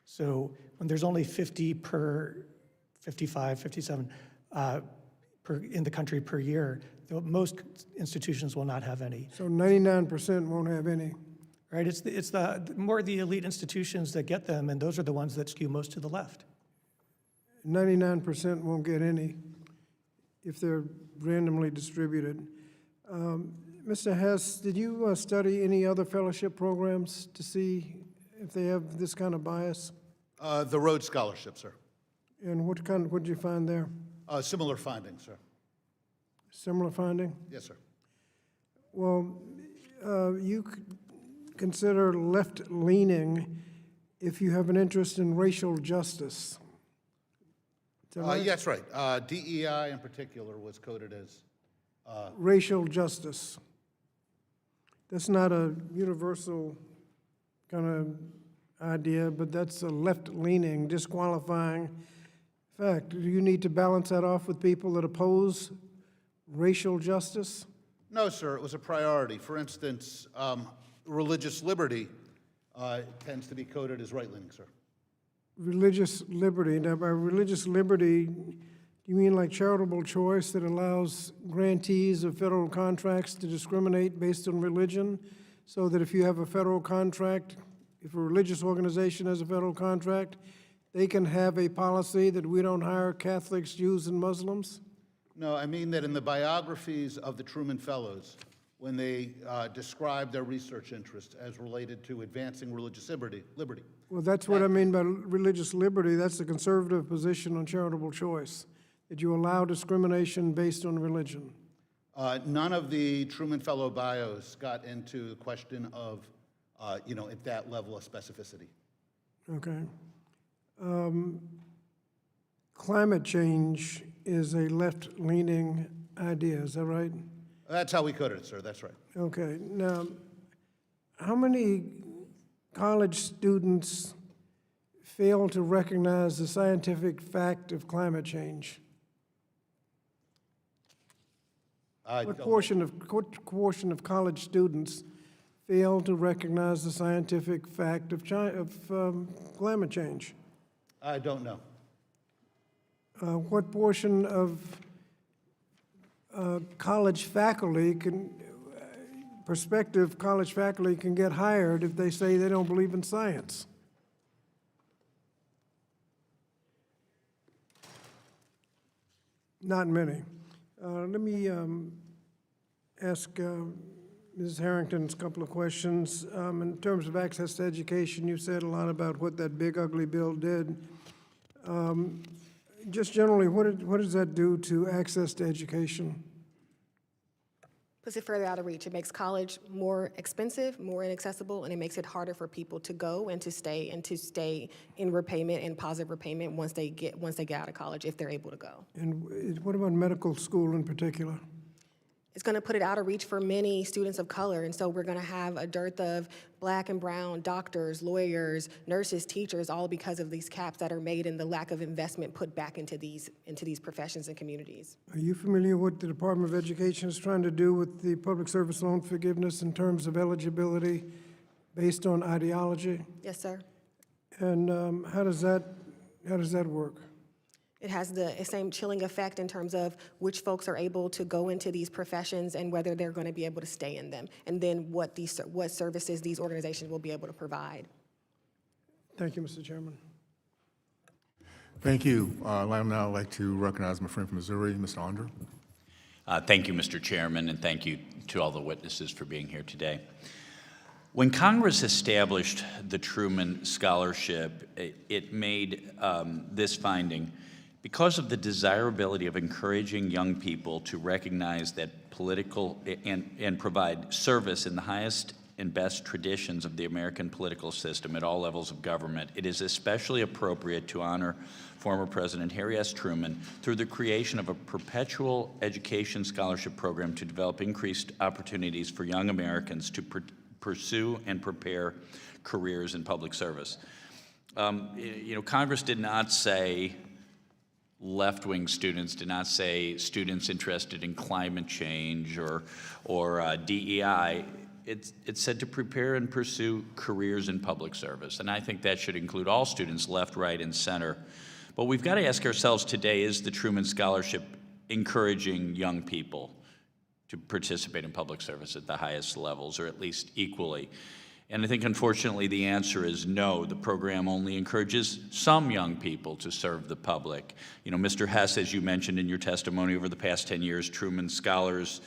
So when there's only 50 per 55, 57 in the country per year, most institutions will not have any. So 99% won't have any. Right, it's the more the elite institutions that get them, and those are the ones that skew most to the left. 99% won't get any if they're randomly distributed. Mr. Hess, did you study any other fellowship programs to see if they have this kind of bias? The Rhodes Scholarship, sir. And what did you find there? Similar findings, sir. Similar finding? Yes, sir. Well, you could consider left-leaning if you have an interest in racial justice. Is that right? Yeah, that's right. DEI in particular was coded as racial justice. That's not a universal kind of idea, but that's a left-leaning, disqualifying fact. Do you need to balance that off with people that oppose racial justice? No, sir, it was a priority. For instance, religious liberty tends to be coded as right-leaning, sir. Religious liberty. Now, by religious liberty, you mean like charitable choice that allows grantees of federal contracts to discriminate based on religion, so that if you have a federal contract, if a religious organization has a federal contract, they can have a policy that we don't hire Catholics, Jews, and Muslims? No, I mean that in the biographies of the Truman Fellows, when they describe their research interests as related to advancing religious liberty. Well, that's what I mean by religious liberty. That's the conservative position on charitable choice, that you allow discrimination based on religion. None of the Truman Fellow bios got into the question of, at that level of specificity. Okay. Climate change is a left-leaning idea, is that right? That's how we coded it, sir, that's right. Okay, now, how many college students fail to recognize the scientific fact of climate change? What portion of college students fail to recognize the scientific fact of climate change? I don't know. What portion of college faculty prospective college faculty can get hired if they say they don't believe in science? Not many. Let me ask Mrs. Harrington a couple of questions. In terms of access to education, you said a lot about what that big ugly bill did. Just generally, what does that do to access to education? Puts it further out of reach. It makes college more expensive, more inaccessible, and it makes it harder for people to go and to stay in repayment and positive repayment once they get out of college, if they're able to go. And what about medical school in particular? It's going to put it out of reach for many students of color, and so we're going to have a dearth of black and brown doctors, lawyers, nurses, teachers, all because of these caps that are made and the lack of investment put back into these professions and communities. Are you familiar with what the Department of Education is trying to do with the public service loan forgiveness in terms of eligibility based on ideology? Yes, sir. And how does that work? It has the same chilling effect in terms of which folks are able to go into these professions and whether they're going to be able to stay in them, and then what services these organizations will be able to provide. Thank you, Mr. Chairman. Thank you. I'd now like to recognize my friend from Missouri, Mr. Andre. Thank you, Mr. Chairman, and thank you to all the witnesses for being here today. When Congress established the Truman Scholarship, it made this finding: because of the desirability of encouraging young people to recognize that political and provide service in the highest and best traditions of the American political system at all levels of government, it is especially appropriate to honor former President Harry S. Truman through the creation of a perpetual education scholarship program to develop increased opportunities for young Americans to pursue and prepare careers in public service. Congress did not say left-wing students, did not say students interested in climate change or DEI. It said to prepare and pursue careers in public service. And I think that should include all students, left, right, and center. But we've got to ask ourselves today, is the Truman Scholarship encouraging young people to participate in public service at the highest levels, or at least equally? And I think, unfortunately, the answer is no. The program only encourages some young people to serve the public. Mr. Hess, as you mentioned in your testimony, over the past 10 years, Truman Scholars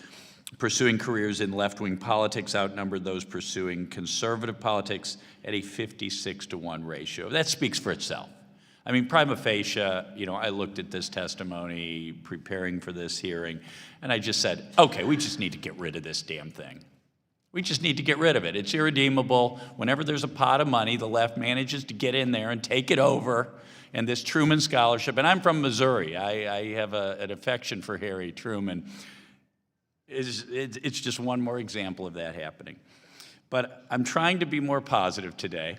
pursuing careers in left-wing politics outnumbered those pursuing conservative politics at a 56-to-1 ratio. That speaks for itself. I mean, prima facie, I looked at this testimony preparing for this hearing, and I just said, okay, we just need to get rid of this damn thing. We just need to get rid of it. It's irredeemable. Whenever there's a pot of money, the left manages to get in there and take it over. And this Truman Scholarship, and I'm from Missouri. I have an affection for Harry Truman. It's just one more example of that happening. But I'm trying to be more positive today,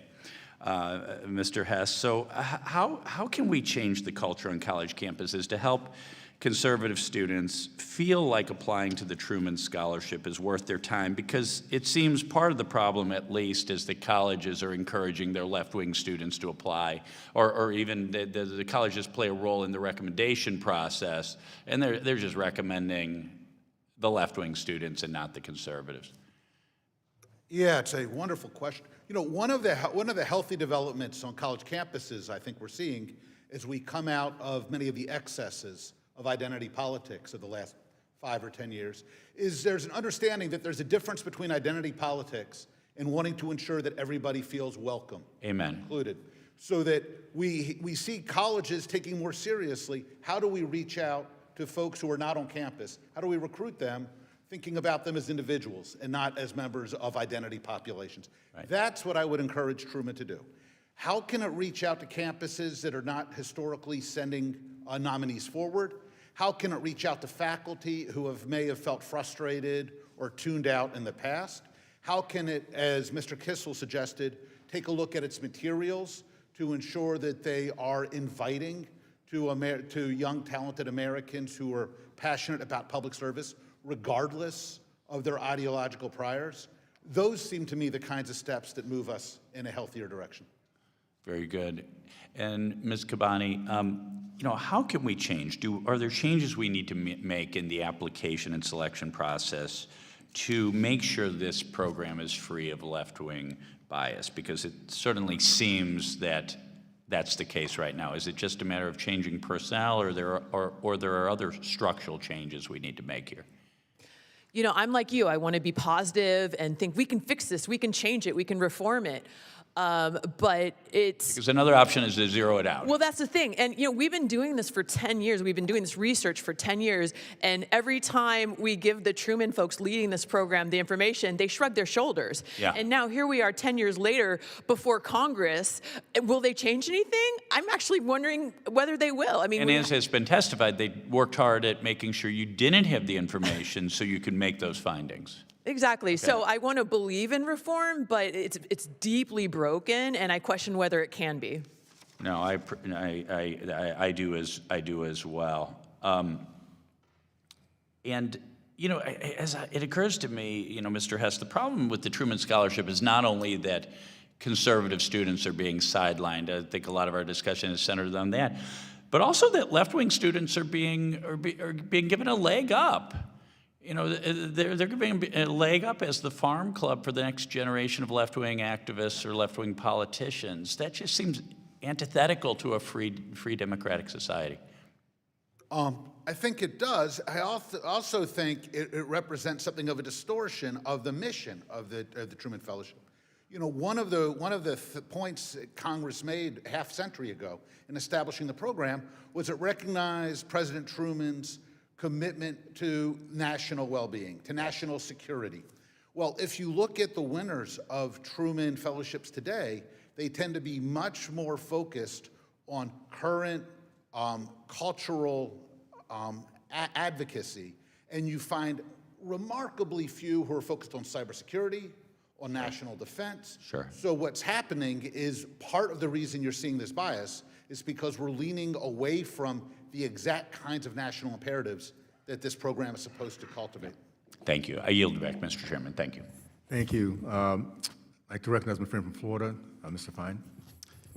Mr. Hess. So how can we change the culture on college campuses to help conservative students feel like applying to the Truman Scholarship is worth their time? Because it seems part of the problem, at least, is that colleges are encouraging their left-wing students to apply, or even the colleges play a role in the recommendation process, and they're just recommending the left-wing students and not the conservatives. Yeah, it's a wonderful question. One of the healthy developments on college campuses I think we're seeing as we come out of many of the excesses of identity politics of the last 5 or 10 years is there's an understanding that there's a difference between identity politics and wanting to ensure that everybody feels welcome. Amen. Included. So that we see colleges taking more seriously, how do we reach out to folks who are not on campus? How do we recruit them, thinking about them as individuals and not as members of identity populations? Right. That's what I would encourage Truman to do. How can it reach out to campuses that are not historically sending nominees forward? How can it reach out to faculty who may have felt frustrated or tuned out in the past? How can it, as Mr. Kissel suggested, take a look at its materials to ensure that they are inviting to young, talented Americans who are passionate about public service, regardless of their ideological priors? Those seem to me the kinds of steps that move us in a healthier direction. Very good. And Ms. Kabbany, how can we change? Are there changes we need to make in the application and selection process to make sure this program is free of left-wing bias? Because it certainly seems that that's the case right now. Is it just a matter of changing personnel, or there are other structural changes we need to make here? I'm like you. I want to be positive and think we can fix this, we can change it, we can reform it. But it's... Because another option is to zero it out. Well, that's the thing. And, we've been doing this for 10 years. We've been doing this research for 10 years. And every time we give the Truman folks leading this program the information, they shrug their shoulders. Yeah. And now here we are 10 years later before Congress. Will they change anything? I'm actually wondering whether they will. I mean, and as has been testified, they worked hard at making sure you didn't have the information so you could make those findings. Exactly. Okay. So I want to believe in reform, but it's deeply broken, and I question whether it can be. No, I do as well. And You know, it occurs to me, you know, Mr. Hess, the problem with the Truman Scholarship is not only that conservative students are being sidelined. I think a lot of our discussion is centered on that, but also that left-wing students are being given a leg up. You know, they're giving a leg up as the farm club for the next generation of left-wing activists or left-wing politicians. That just seems antithetical to a free democratic society. I think it does. I also think it represents something of a distortion of the mission of the Truman Fellowship. You know, one of the points that Congress made half century ago in establishing the program was it recognized President Truman's commitment to national well-being, to national security. Well, if you look at the winners of Truman Fellowships today, they tend to be much more focused on current cultural advocacy, and you find remarkably few who are focused on cybersecurity, on national defense. Sure. So what's happening is part of the reason you're seeing this bias is because we're leaning away from the exact kinds of national imperatives that this program is supposed to cultivate. Thank you. I yield back, Mr. Chairman. Thank you. Thank you. I'd like to recognize my friend from Florida, Mr. Fine.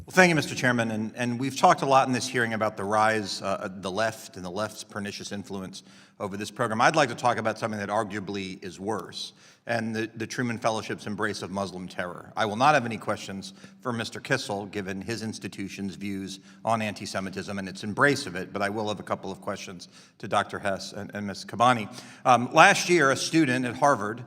Well, thank you, Mr. Chairman. And we've talked a lot in this hearing about the rise of the left and the left's pernicious influence over this program. I'd like to talk about something that arguably is worse, and the Truman Fellowship's embrace of Muslim terror. I will not have any questions for Mr. Kissel, given his institution's views on anti-Semitism and its embrace of it, but I will have a couple of questions to Dr. Hess and Ms. Kabbany. Last year, a student at Harvard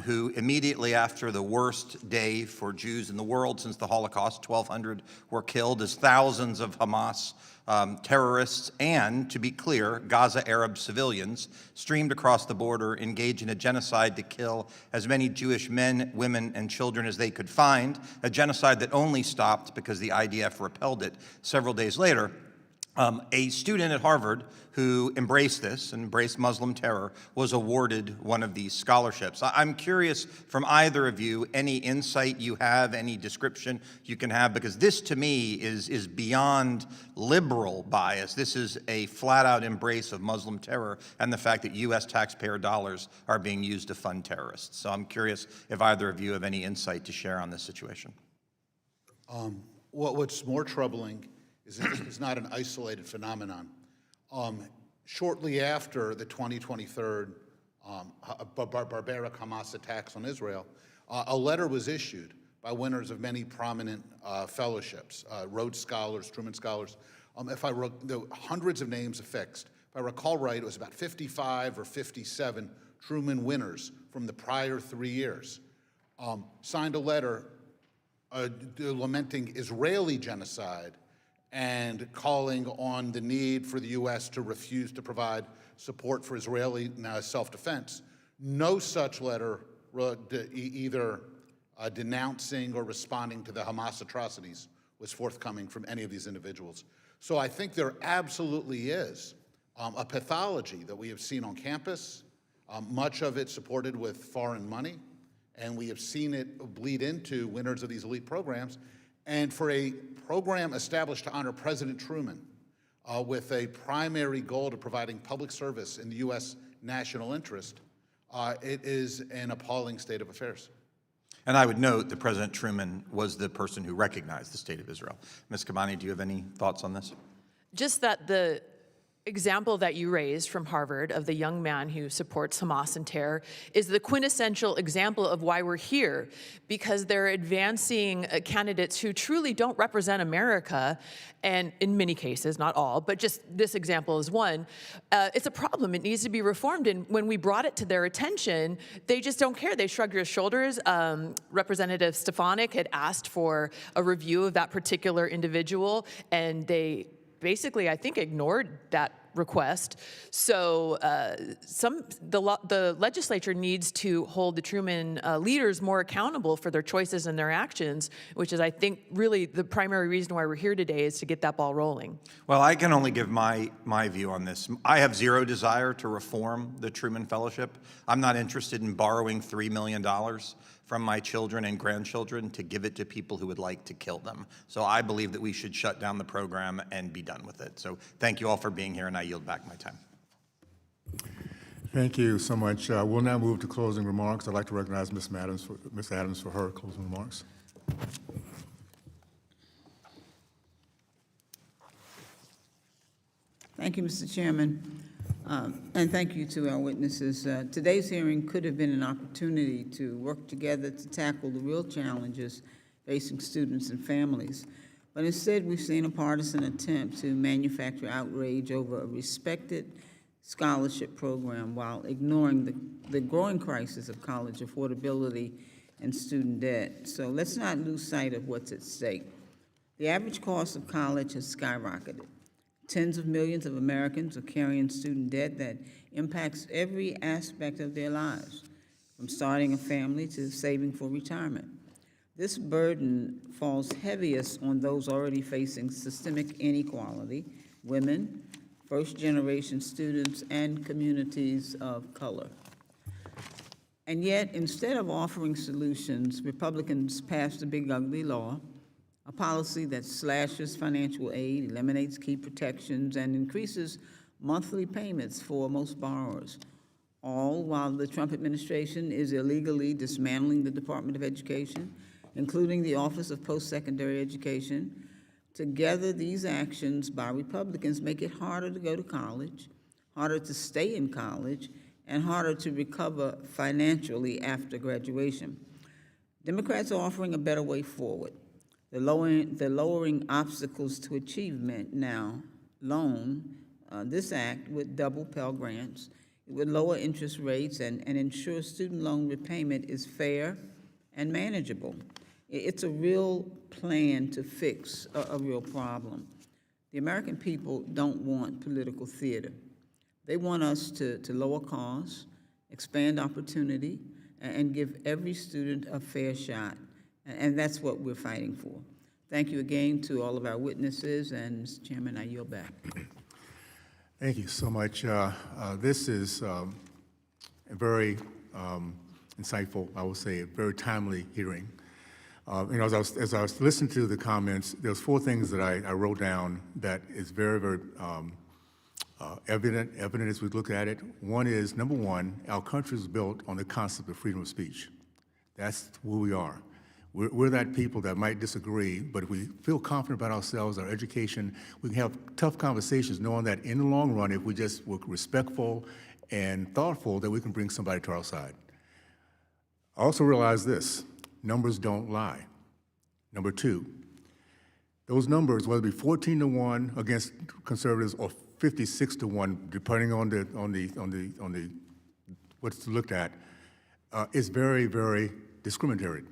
who immediately after the worst day for Jews in the world since the Holocaust, 1,200 were killed as thousands of Hamas terrorists and, to be clear, Gaza Arab civilians streamed across the border, engaged in a genocide to kill as many Jewish men, women, and children as they could find, a genocide that only stopped because the IDF repelled it several days later. A student at Harvard who embraced this, embraced Muslim terror, was awarded one of these scholarships. I'm curious from either of you, any insight you have, any description you can have, because this to me is beyond liberal bias. This is a flat-out embrace of Muslim terror and the fact that U.S. taxpayer dollars are being used to fund terrorists. So I'm curious if either of you have any insight to share on this situation. What's more troubling is that this is not an isolated phenomenon. Shortly after the 2023 barbaric Hamas attacks on Israel, a letter was issued by winners of many prominent fellowships, Rhodes Scholars, Truman Scholars. There were hundreds of names affixed. If I recall right, it was about 55 or 57 Truman winners from the prior 3 years. Signed a letter lamenting Israeli genocide and calling on the need for the U.S. to refuse to provide support for Israeli self-defense. No such letter either denouncing or responding to the Hamas atrocities was forthcoming from any of these individuals. So I think there absolutely is a pathology that we have seen on campus, much of it supported with foreign money, and we have seen it bleed into winners of these elite programs. And for a program established to honor President Truman with a primary goal to providing public service in the U.S. national interest, it is an appalling state of affairs. And I would note that President Truman was the person who recognized the State of Israel. Ms. Kabbany, do you have any thoughts on this? Just that the example that you raised from Harvard of the young man who supports Hamas and terror is the quintessential example of why we're here, because they're advancing candidates who truly don't represent America, and in many cases, not all, but just this example is one. It's a problem. It needs to be reformed, and when we brought it to their attention, they just don't care. They shrug their shoulders. Representative Stefanik had asked for a review of that particular individual, and they basically, I think, ignored that request. So the legislature needs to hold the Truman leaders more accountable for their choices and their actions, which is, I think, really the primary reason why we're here today is to get that ball rolling. Well, I can only give my view on this. I have zero desire to reform the Truman Fellowship. I'm not interested in borrowing $3 million from my children and grandchildren to give it to people who would like to kill them. So I believe that we should shut down the program and be done with it. So thank you all for being here, and I yield back my time. Thank you so much. We'll now move to closing remarks. I'd like to recognize Ms. Adams for her closing remarks. Thank you, Mr. Chairman, and thank you to our witnesses. Today's hearing could have been an opportunity to work together to tackle the real challenges facing students and families, but instead we've seen a partisan attempt to manufacture outrage over a respected scholarship program while ignoring the growing crisis of college affordability and student debt. So let's not lose sight of what's at stake. The average cost of college has skyrocketed. Tens of millions of Americans are carrying student debt that impacts every aspect of their lives, from starting a family to saving for retirement. This burden falls heaviest on those already facing systemic inequality, women, first-generation students, and communities of color. And yet, instead of offering solutions, Republicans passed a big ugly law, a policy that slashes financial aid, eliminates key protections, and increases monthly payments for most borrowers, all while the Trump administration is illegally dismantling the Department of Education, including the Office of Post-Secondary Education. Together, these actions by Republicans make it harder to go to college, harder to stay in college, and harder to recover financially after graduation. Democrats are offering a better way forward. The lowering obstacles to achievement now loan. This act would double Pell Grants. It would lower interest rates and ensure student loan repayment is fair and manageable. It's a real plan to fix a real problem. The American people don't want political theater. They want us to lower costs, expand opportunity, and give every student a fair shot. And that's what we're fighting for. Thank you again to all of our witnesses, and Mr. Chairman, I yield back. Thank you so much. This is a very insightful, I would say, a very timely hearing. As I was listening to the comments, there's four things that I wrote down that is very, very evident as we look at it. One is, number one, our country is built on the concept of freedom of speech. That's who we are. We're that people that might disagree, but if we feel confident about ourselves, our education, we can have tough conversations knowing that in the long run, if we just were respectful and thoughtful, that we can bring somebody to our side. I also realize this, numbers don't lie. Number two, those numbers, whether it be 14-1 against conservatives or 56-1, depending on the what's looked at, is very, very discriminatory.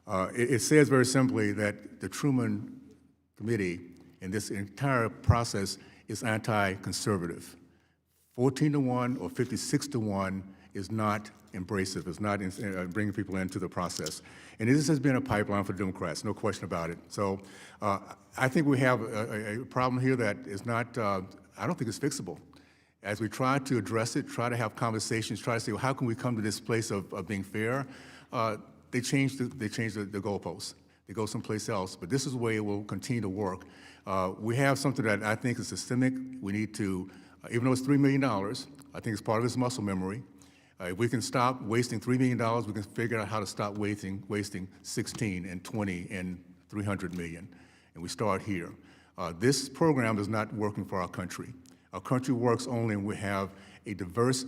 It says very simply that the Truman Committee and this entire process is anti-conservative. 14-1 or 56-1 is not embracive, is not bringing people into the process. And this has been a pipeline for Democrats, no question about it. So I think we have a problem here that is not, I don't think it's fixable. As we try to address it, try to have conversations, try to say, well, how can we come to this place of being fair? They change the goalposts. They go someplace else, but this is the way it will continue to work. We have something that I think is systemic. We need to, even though it's $3 million, I think it's part of this muscle memory. If we can stop wasting $3 million, we can figure out how to stop wasting 16 and 20 and 300 million, and we start here. This program is not working for our country. Our country works only when we have a diverse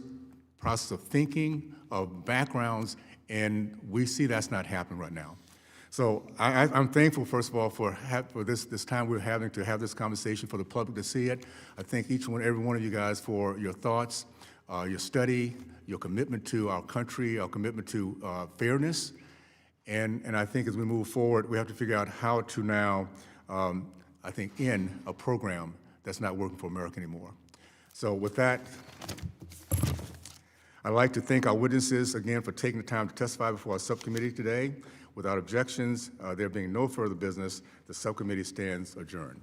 process of thinking, of backgrounds, and we see that's not happening right now. So I'm thankful, first of all, for this time we're having to have this conversation for the public to see it. I thank every one of you guys for your thoughts, your study, your commitment to our country, our commitment to fairness. And I think as we move forward, we have to figure out how to now, I think, end a program that's not working for America anymore. So with that, I'd like to thank our witnesses again for taking the time to testify before our subcommittee today. Without objections, there being no further business, the subcommittee stands adjourned.